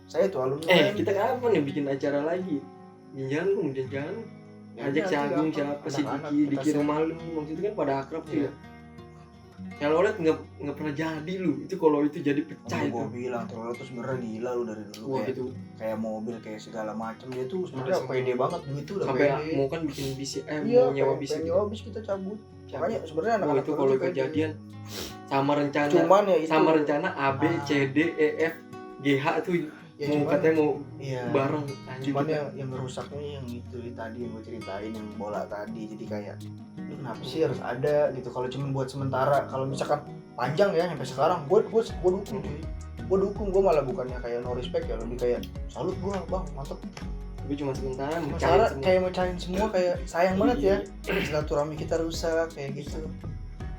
Saya tuh alumni. Kita kapan nih bikin acara lagi? Jangan Ya, ajak si nanti Agung, gampang. siapa si Anak-anak Diki kita share. rumah lu, waktu itu kan pada akrab tuh Iya. ya. Yang lo liat nggak pernah jadi lu, itu kalau itu jadi pecah Gue itu. bilang tuh lo tuh sebenarnya gila lu dari dulu Wah kayak, itu kayak mobil kayak segala macam dia tuh sebenarnya Sampai- pede banget duit tuh udah sampai pede. mau kan bikin bis Iya, mau nyewa bis pengen gitu. nyewa bis kita cabut. Makanya sebenarnya Oh anak-anak itu baru kalau tuh pede. kejadian sama rencana Cuman ya itu A B Ah. C D E F G H tuh ya mau cuman, katanya mau iya. bareng anjir Cuman kita. yang ngerusaknya yang itu tadi yang gue ceritain yang bola tadi, jadi kayak lu kenapa sih harus ada gitu kalau cuma buat sementara, kalau misalkan panjang ya sampai sekarang gue dukung cuy, gue dukung, gue malah bukannya kayak no respect ya, lebih kayak salut gue bang mantep, Tapi cuma sementara mecahin sementara semua. kayak mecahin semua, kayak sayang banget ya Iya. silaturahmi kita rusak kayak gitu,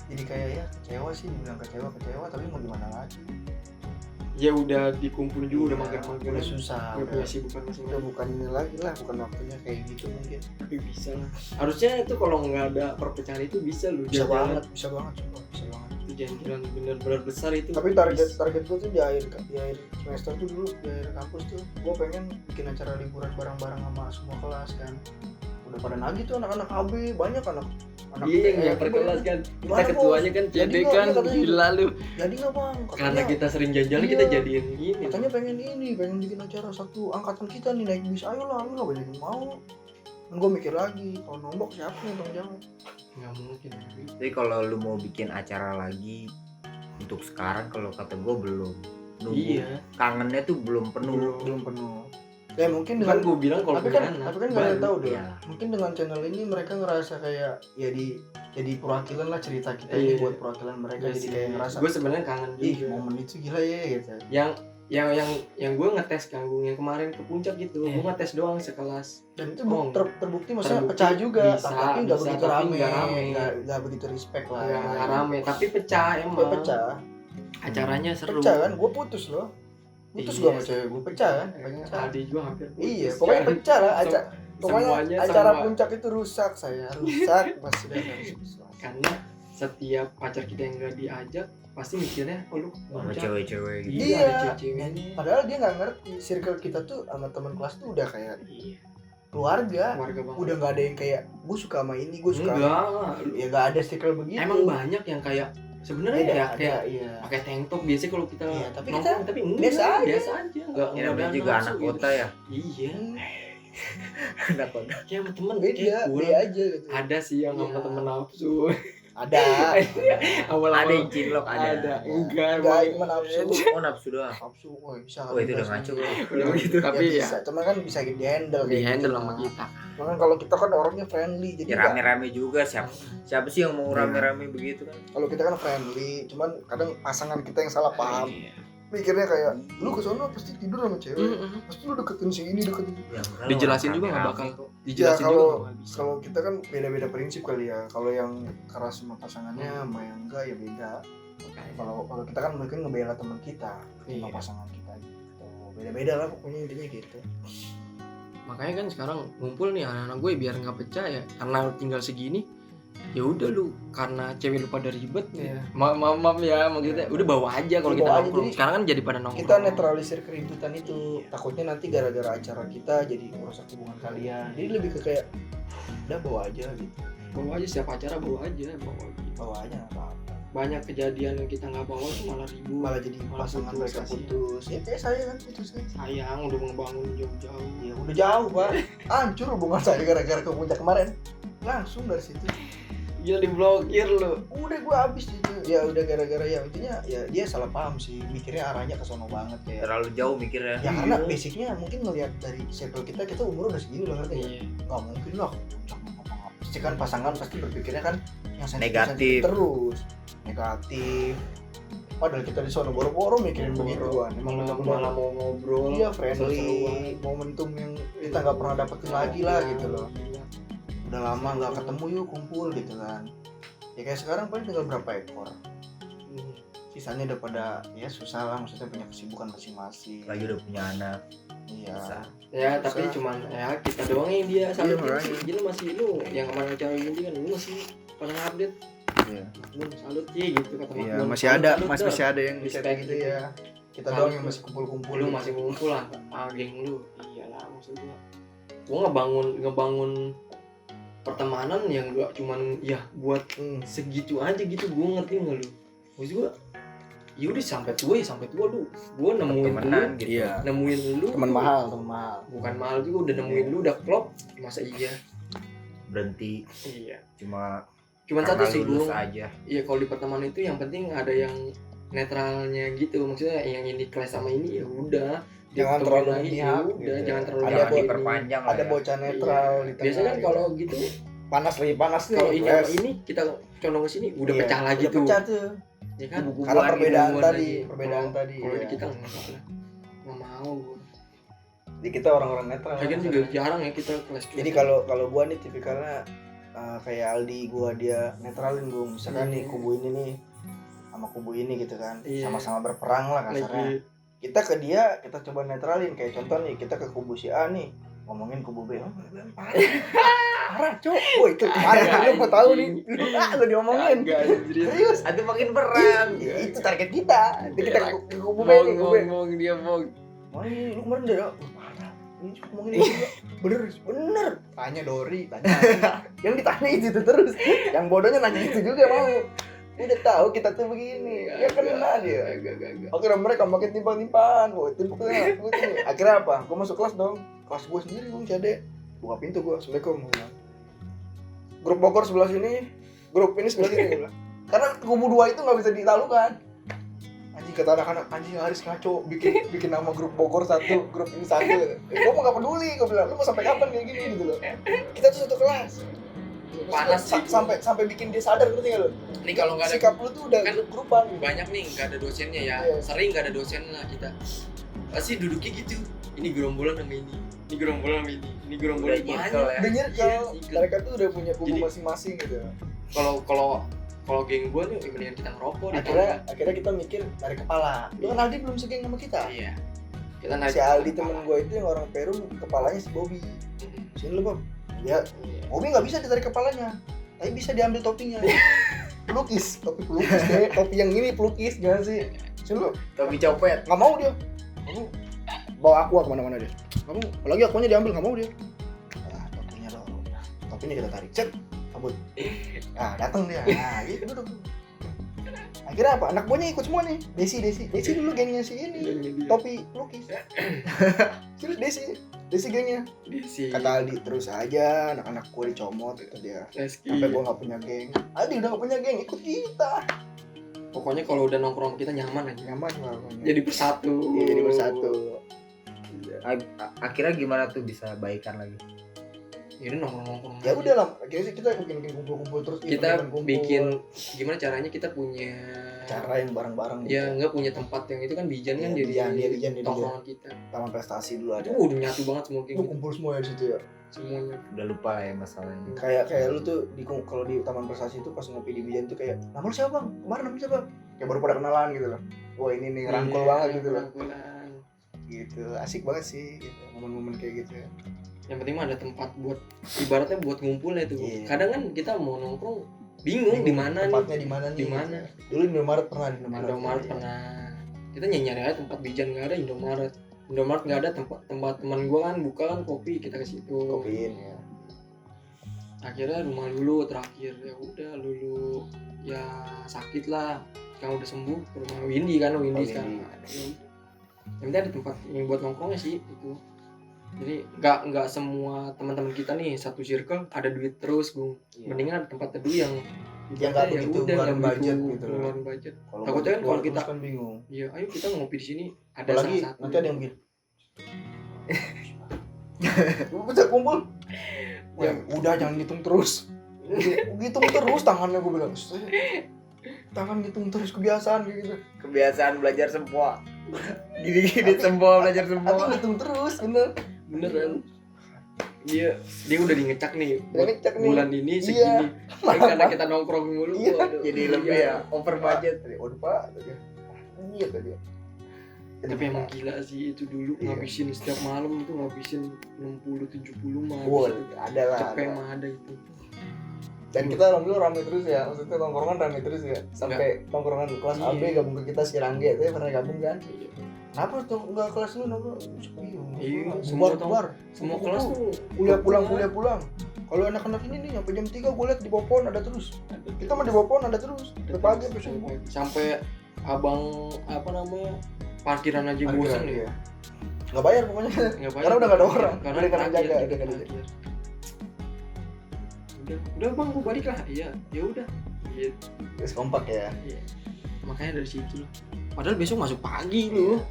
jadi kayak ya kecewa sih, dibilang kecewa tapi mau gimana lagi, Ya udah dikumpulin juga udah Iya, mager-mager. udah susah, Udah punya udah sibukan udah masing-masing. bukan ini lagi lah, bukan waktunya kayak gitu mungkin. Tapi bisa lah. Harusnya itu kalau nggak ada perpecahan itu bisa lu Bisa jalan-jalan. banget coba, bisa banget. Itu jalan-jalan benar-benar besar itu. Tapi target gue tuh di akhir semester tuh dulu, di akhir kampus tuh gue pengen bikin acara liburan bareng-bareng sama semua kelas kan. Udah pada nagih tuh anak-anak AB, banyak anak Iya, yang per kelas kan. Kita Gimana, ketuanya Bos? kan Jadi CD nggak, kan iya, katanya gila lu. jadi nggak bang, Karena kita sering jalan Iya. kita jadiin gini. katanya pengen bikin acara satu angkatan kita nih naik bis, ayolah banyak yang mau. Dan gue mikir lagi, kalau nombok siapa nih tanggung jawab? Nggak mungkin. Jadi kalau lu mau bikin acara lagi untuk sekarang, kalau kata gue belum. Nunggu. Iya. Kangennya tuh belum penuh. Belum penuh. Ya mungkin Kan dengan gue bilang kalau tapi punya kan anak, nggak ada yang baru. tahu deh. Iya. Mungkin dengan channel ini mereka ngerasa kayak ya jadi perwakilan lah cerita kita ini Iya. buat perwakilan mereka, jadi kayak ngerasa gue sebenarnya kangen ih juga. momen itu gila ya gitu. Yang gue ngetes kan, gue yang kemarin ke puncak gitu, Iya. gue ngetes doang sekelas. Dan itu Oh, terbukti maksudnya terbukti pecah juga, bisa, tapi nggak bisa, begitu tapi rame, nggak rame. nggak begitu respect lah. Nggak rame, tapi pecah emang. Ya, pecah, Acaranya seru. pecah kan, gue putus loh, putus Iya. gue sama cewek gue pecah kan, pecah. Tadi juga hampir putus. Iya, pokoknya Kan? pecah lah, Semuanya pokoknya acara sama. puncak itu rusak saya, rusak pas sudah harus rusak. Karena setiap pacar kita yang nggak diajak pasti mikirnya oh lu Sama puncak. cewek-cewek gitu. Iya, Iya, ada cewek-cewek dan ini. padahal dia nggak ngerti circle kita tuh sama teman kelas tuh udah kayak Iya, keluarga, keluarga banget. udah nggak ada yang kayak gue suka sama ini, gue suka sama Enggak, ya nggak ada circle begitu. emang banyak yang kayak sebenarnya Beda, ya ada, kayak iya. pakai tank top biasanya kalau kita Iya, tapi nongkrong, kita tapi enggak, biasa aja. biasa aja enggak Ya namanya juga nafsu anak gitu. kota ya. Iya, Anak kota. kayak sama temen beda, kayak beda kurang. aja gitu. Ada sih yang sama Iya. temen nafsu. Ada, Ada yang cinlok ada. Enggak, enggak emang. cuma nafsu. Oh nafsu doang. Nafsu, wah bisa. Oh, itu udah ngaco. Udah begitu, tapi ya bisa, cuma kan bisa di handle di handle sama kita. Makanya kalau kita kan orangnya friendly, jadi Ya nggak- rame-rame juga, siapa sih yang mau rame-rame begitu kan? kalau kita kan friendly, cuman kadang pasangan kita yang salah paham. Iya. Mikirnya kayak lu ke sono pasti tidur sama cewek. Mm-mm. Pasti lu deketin si ini, deketin. Ya, enggak, Dijelasin orang juga nggak rame-rame bakal kok. dijelasin Ya, juga nggak bisa. Kalau kita kan beda-beda prinsip kali ya. Kalau yang keras sama pasangannya sama yang enggak ya beda. Kalau kita kan mungkin ngebela teman kita sama Iya. pasangan kita gitu. Beda-beda lah pokoknya intinya gitu. makanya kan sekarang ngumpul nih anak-anak gue biar nggak pecah ya, karena tinggal segini ya udah lu, karena cewek lu pada ribet Iya. maaf ya maksudnya udah bawa aja kalau Bawa kita aja, nongkrong. jadi Sekarang kan jadi pada nongkrong. kita netralisir keributan itu. Takutnya nanti gara-gara acara kita jadi merusak hubungan kalian. Jadi lebih ke kayak udah bawa aja gitu. Bawa aja setiap acara, bawa aja. Bawa aja nggak apa-apa. Banyak kejadian yang kita nggak bawa tuh malah ribut, Malah jadi pasangan putus, mereka kasihan. putus. Ya kayak saya kan putus kan. sayang udah ngebangun jauh-jauh. Ya udah jauh Pak. Hancur hubungan saya gara-gara ke puncak kemarin. Langsung dari situ. Gila diblokir lu. Udah gue habis itu. Ya udah gara-gara ya intinya ya dia salah paham sih. Mikirnya arahnya ke sono banget kayak. Terlalu jauh mikirnya. Ya karena basicnya mungkin ngelihat dari circle kita umur udah segini loh ngerti ya. Iya. Nggak mungkin lah puncak apa-apa. Pasti kan pasangan pasti berpikirnya kan yang Negatif. terus negatif. Padahal kita di sono boro-boro mikirin begituan. Emang malah benar-benar mau ngobrol. iya seru-seruan. friendly, momentum yang kita nggak pernah dapetin lagi lah gitu loh. Gila. Udah lama nggak ketemu yuk kumpul gitu kan. Ya kayak sekarang paling tinggal berapa ekor. Sisanya udah pada ya susah lah, maksudnya punya kesibukan masing-masing. Lagi udah punya anak. Iya. Bisa. Ya tapi Susah. cuman ya kita doang yang dia salut. makanya. Gila masih lu yang kemarin acara ini kan lu masih pernah update. Iya. Lu salut sih gitu kata Mak Iya, Bun. masih Salut, ada, salut masih dah. ada yang bisa kayak gitu ya. Kita Salut doang yang tuh. masih kumpul-kumpul. Lu masih ngumpul lah, geng lu. Iyalah maksud gua ngebangun pertemanan yang gak cuman ya buat segitu aja gitu. Gua ngerti nggak lu? Maksud gua ya udah sampai tua lu. Gua nemuin Temenan lu, gitu. Iya. nemuin lu. Teman mahal. Bukan mahal juga, udah nemuin lu udah klop. Masa iya? Berhenti Iya. cuman Satu sih lulus gua. aja. Iya kalau di pertemanan itu yang penting ada yang netralnya gitu. Maksudnya yang ini kelas sama ini ya udah. Jangan Ditemuin terlalu lagi, memihak, ya udah, gitu. jangan terlalu Ada Jangan buat- diperpanjang lah Ada ya. bocah netral Iya. di tengah. Biasanya kan kalau gitu panas lagi panas nih. kalau ini les. sama ini kita condong ke sini udah Iya, pecah lagi udah tuh. Pecah tuh. Ya kan? Kubu-kubuan Karena gitu. perbedaan Kubu-kubuan tadi, lagi. perbedaan Kalau- tadi. Kalau ya. di kita nggak mau gua. Jadi kita orang-orang netral. Lagian juga jarang ya kita kelas. Jadi kalau gua nih tipikalnya kayak Aldi, gua dia netralin gua. Misalkan nih kubu ini nih sama kubu ini gitu kan. Iya. Sama-sama berperang lah kasarnya. Kita ke dia kita coba netralin, kayak contoh nih kita ke kubu si A nih ngomongin kubu B. Oh, parah cok. Wah itu parah. Lu mau tahu nih. Lu diomongin. Serius. Aduh makin perang. Itu target kita. Nanti kita ke kubu B nih, kubu B. Ngomong dia mau. Mana ini lu kemarin udah parah. Ini ngomongin ini juga. Bener. Tanya Dori, tanya. Yang ditanya itu terus. Yang bodohnya nanya itu juga mau. Udah tahu kita tuh begini. Ya kena dia. Agak. Akhirnya mereka makin timpang-timpang. Wah, timpuknya ini. Akhirnya apa? Gue masuk kelas dong. Kelas gue sendiri gue cade. Buka pintu gue. Assalamualaikum. Gua bilang. Grup Bogor sebelah sini, grup ini sebelah sini. Gua bilang. Karena kubu dua itu nggak bisa ditalukan. Anjing kata anak-anak, anjing Haris ngaco bikin nama grup Bogor satu, grup ini satu. Gue mau nggak peduli. Gue bilang, lu mau sampai kapan kayak gini gitu loh. Kita tuh satu kelas. Panas sih. Sampai bikin dia sadar, ngerti nggak lo? Nih kalau nggak ada Sikap lu tuh udah kan grup-grupan. banyak nih nggak ada dosennya ya. Iya. Sering nggak ada dosen lah kita. Pasti duduknya gitu. Ini gerombolan sama ini. Ini gerombolan sama ini gerombolan Udah banyak. nyirkel ya. Udah nyirkel. Iya, nyirkel. Mereka tuh udah punya kubu Jadi- masing-masing gitu. Kalau geng gua nih mendingan kita ngerokok di Akhirnya kita mikir dari kepala. Lu kan Aldi belum segeng sama kita. Iya. Kita naik Si Aldi temen gue itu yang orang Peru, kepalanya si Bobby. Sini lu Bob. Ya, Bobby nggak bisa ditarik kepalanya, tapi bisa diambil topinya. Pelukis, topi pelukis deh. Topi yang ini pelukis jangan sih. Sini lu, Topi copet. nggak mau dia. Kamu bawa aqua kemana-mana dia. Kamu, apalagi akuanya diambil nggak mau dia. Nah, topinya lo, topinya kita tarik, cek, kabut. Nah, datang dia. Nah, gitu duduk. Akhirnya apa? Anak buahnya ikut semua nih. Desi dulu gengnya si ini. Topi lukis. Terus Desi gengnya. si Kata Aldi terus aja anak-anak gue dicomot itu dia. Reski. Sampai gue nggak punya geng. Aldi udah nggak punya geng, ikut kita. Pokoknya kalau udah nongkrong kita nyaman aja. Nyaman pokoknya. Jadi bersatu. Iya, jadi bersatu. Akhirnya gimana tuh bisa baikan lagi? Ya udah nongkrong. Ya udah lah, akhirnya sih kita bikin kumpul-kumpul terus. Kita event kumpul. bikin gimana caranya kita punya cara yang bareng-bareng. ya nggak punya tempat yang itu kan Bijan kan jadi Bijan. tongkrongan kita. Taman prestasi dulu ada. Udah nyatu banget semua geng Lu kita. kumpul semua ya di situ ya. Semuanya. Udah lupa ya masalahnya. Kayak lu tuh kalau di taman prestasi itu pas ngopi di Bijan tuh kayak nama lu siapa bang? Kemarin namanya siapa? Kayak baru pada kenalan gitu loh. Wah ini nih rangkul Iya, banget gitu loh. rangkulan. Gitu asik banget sih gitu. Momen-momen kayak gitu ya. yang penting mah ada tempat buat ibaratnya buat ngumpulnya itu. Iya. Kadang kan kita mau nongkrong bingung di mana nih, tempatnya di mana nih? di mana. Dulu Indomaret pernah di Indomaret pernah, kita nyari aja tempat bijan, nggak ada Indomaret nggak ada, tempat teman gua kan buka kan kopi, kita ke situ. Kopiin ya. Akhirnya rumah Lulu terakhir, ya udah Lulu ya sakit lah, sekarang udah sembuh, ke rumah Windy kan, Windy sekarang. Yang penting ada tempat yang buat nongkrongnya sih itu. Jadi nggak semua teman-teman kita nih satu circle ada duit terus, Gung. Iya. Mendingan ada tempat teduh yang Yang nggak begitu ngeluarin budget gitu. ngeluarin budget. Kalau Takutnya kan kalau kita kan bingung. iya, ayo kita ngopi di sini, ada Apalagi salah satu. nanti ada yang begini. Bisa kumpul. Ya. Udah jangan ngitung terus. Ngitung terus tangannya gue bilang. Tangan ngitung terus kebiasaan kayak gitu. Kebiasaan belajar sempoa. Gini-gini sempoa belajar Tapi sempoa. ngitung terus bener. Beneran. Dia udah ngecek nih. Udah ngecek nih. Bulan ini segini. Iya. Karena kita nongkrong mulu. Iya. waduh. Jadi lebih ya over budget. Waduh Pak. Iya tadi. Tapi emang gila sih itu dulu Iya. ngabisin setiap malam itu ngabisin 60-70 mah. Wah, habis. ada lah. Cepet mah ada itu. Dan kita alhamdulillah rame terus ya, maksudnya tongkrongan rame terus ya. Sampai tongkrongan kelas AB Iya. gabung ke kita si Rangge, itu pernah gabung kan? Iya. Kenapa tuh enggak kelas lu nongkrong? Iya, semua semua keluar. Semua kelas tuh Kuliah pulang. Kalau anak-anak ini nih sampai jam 3 gue liat di Bopon ada terus. Kita mah di Bopon ada terus. Sampai pagi sampai subuh. sampai abang apa namanya parkiran aja bosan ya. Enggak bayar pokoknya. Nggak bayar. Karena udah enggak ada orang. Karena Udah kena terakhir, jaga, kita udah kena terakhir. Udah bang, gua balik lah. Iya, ya udah. Gitu. Terus kompak ya. Iya. Makanya dari situ. Padahal besok masuk pagi loh.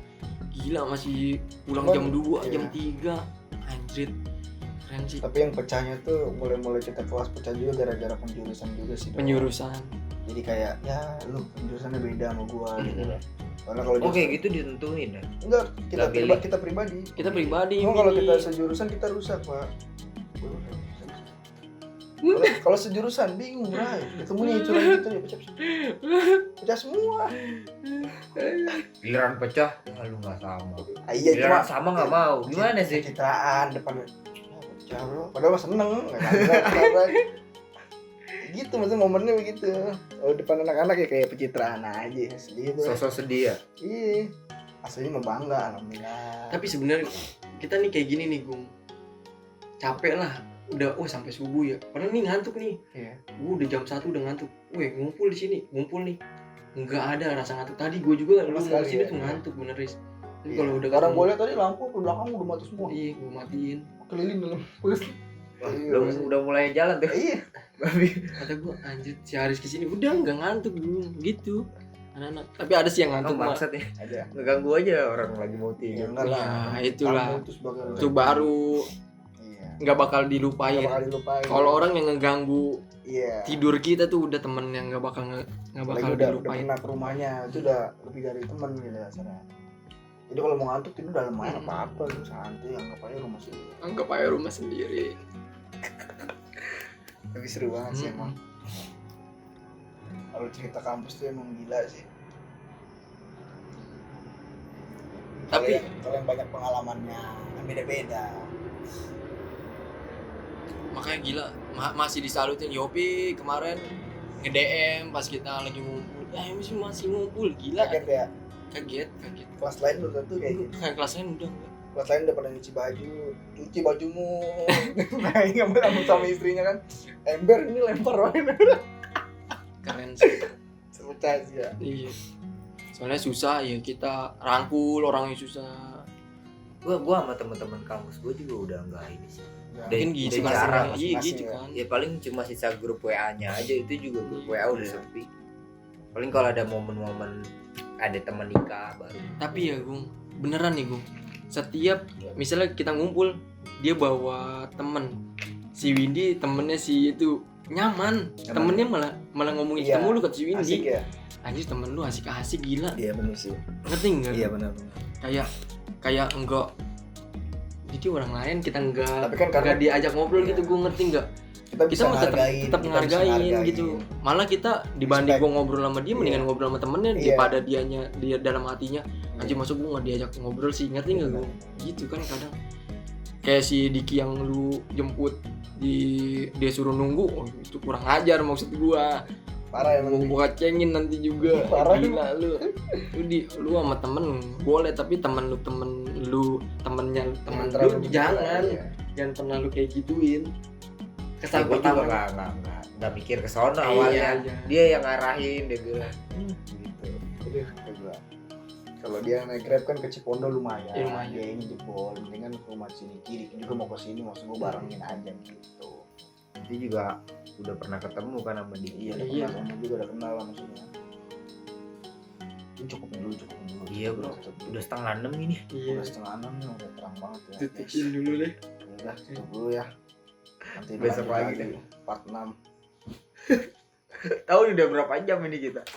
Gila masih pulang Cuman, jam 2, iya. jam 3. Anjrit. Keren sih. Tapi yang pecahnya tuh mulai kita kelas pecah juga gara-gara penjurusan juga sih. Penyurusan. Jadi kayak ya lu penjurusannya beda sama gua gitu Mm-mm. kan. Karena kalau Oke gitu ditentuin ya. enggak Nggak pilih. kita pribadi. Kita pribadi. Oh, kalau Mini. kita sejurusan kita rusak, Pak. Kalau sejurusan bingung, Ray. Ketemu nih curang gitu ya, pecah semua. Giliran pecah, ya lu nggak sama. Iya, cuma Giliran sama nggak mau. Gimana sih? pencitraan depan pecah bro. Padahal mah seneng, enggak gitu maksudnya momennya begitu. Oh, depan anak-anak ya kayak pencitraan aja, sedih tuh. Sosok sedih ya. Iya. Aslinya mah bangga alhamdulillah. Tapi sebenarnya kita nih kayak gini nih, Gung. Capek lah. Udah sampai subuh ya. Padahal nih ngantuk nih. Iya. Gue udah jam 1 udah ngantuk. Weh, ngumpul di sini, ngumpul nih. Enggak ada rasa ngantuk. Tadi gue juga lu mau sekali sini ya. tuh ngantuk bener, Riz. Tapi Iya. kalau udah Sekarang ketemu- boleh tadi lampu ke belakang udah mati semua. Iya, gue matiin. Keliling dalam. Iya, Udah mulai jalan tuh. Iya. Babi. Kata gue, anjir si Haris kesini udah nggak ngantuk dulu gitu. Anak-anak. Tapi ada sih yang ngantuk mah. Maksud ya. Ada. Ngeganggu aja orang lagi mau Ya tidur. enggak lah. Ya, itulah. Kamu itu sebagai Itu baru Iya. nggak bakal dilupain. Nggak bakal dilupain. Kalau orang yang ngeganggu iya. tidur kita tuh udah temen yang nggak bakal Lagi bakal udah dilupain. pernah ke rumahnya itu udah lebih dari teman gitu rasanya. Jadi kalau mau ngantuk tidur dalam air apa-apa lu santai anggap aja rumah sini. Anggap aja rumah sendiri. Tapi seru banget sih Mm-mm. emang. Kalau cerita kampus tuh emang gila sih. Tapi kalau yang banyak pengalamannya kan beda-beda. makanya gila masih disalutin Yopi kemarin nge-DM pas kita lagi ngumpul. Masih ngumpul gila. Kaget ya. Kaget. Kelas lain belum tentu kayak gitu. Kayak kelas lain udah enggak. Kelas lain udah pada nyuci baju, cuci bajumu. Nah ini ngambil sama istrinya kan. Ember ini lempar banget. Keren sih. Sepecah sih ya. Iya. Soalnya susah ya kita rangkul orang yang susah. Gua sama teman-teman kampus gua juga udah enggak ini sih. Mungkin Udah gitu jarang, kan. Iya masing-masing gitu ya. kan. Ya paling cuma sisa grup WA-nya aja, itu juga grup WA udah Iya. sepi. Paling kalau ada momen-momen ada teman nikah baru. Tapi ya Gung, beneran nih Gung. Setiap misalnya kita ngumpul, dia bawa temen. Si Windy temennya si itu nyaman. Temennya malah ngomongin kita Iya, mulu ke si Asik Windy. ya. Anjir temen lu asik-asik gila. Iya benar sih. Ngerti enggak? Iya benar. Kayak enggak. Jadi orang lain kita Tapi enggak kan karena diajak ngobrol Iya. gitu, gue ngerti enggak? kita Kita mah tetap kita bisa ngehargain gitu. Malah kita dibanding Respect. gue ngobrol sama dia, mendingan Iya. ngobrol sama temennya Iya. daripada dia dalam hatinya anjir masuk gue nggak diajak ngobrol sih, ngerti nggak gue? Gitu kan kadang. kayak si Diki yang lu jemput dia suruh nunggu, oh, itu kurang ajar maksud gua. Parah emang. Gua kacengin nanti juga. Parah. Gila lu. Lu sama temen boleh, tapi temennya temen Terlalu lu jangan iya. jangan pernah lu kayak gituin. Kesan Gue juga pertama nggak mikir ke sono Iya, awalnya. iya. Dia yang ngarahin, dia bilang gitu. Aduh, kata gua. Kalau dia naik Grab kan ke Cipondo lumayan. Iya, lumayan. Dia ini jebol, mendingan rumah sini kiri juga mau ke sini, maksud gua barengin aja gitu. Dia juga udah pernah ketemu kan sama dia. Iya, Iya. udah kenal juga udah kenal lah maksudnya. Ini cukup dulu. Iya bro, udah setengah 6 ini. Iya. Udah setengah 6 nih, udah terang banget ya. Tutupin dulu deh. Udah, tutup dulu ya. Nanti Besok lanjut lagi deh. part 6. Tahu udah berapa jam ini kita?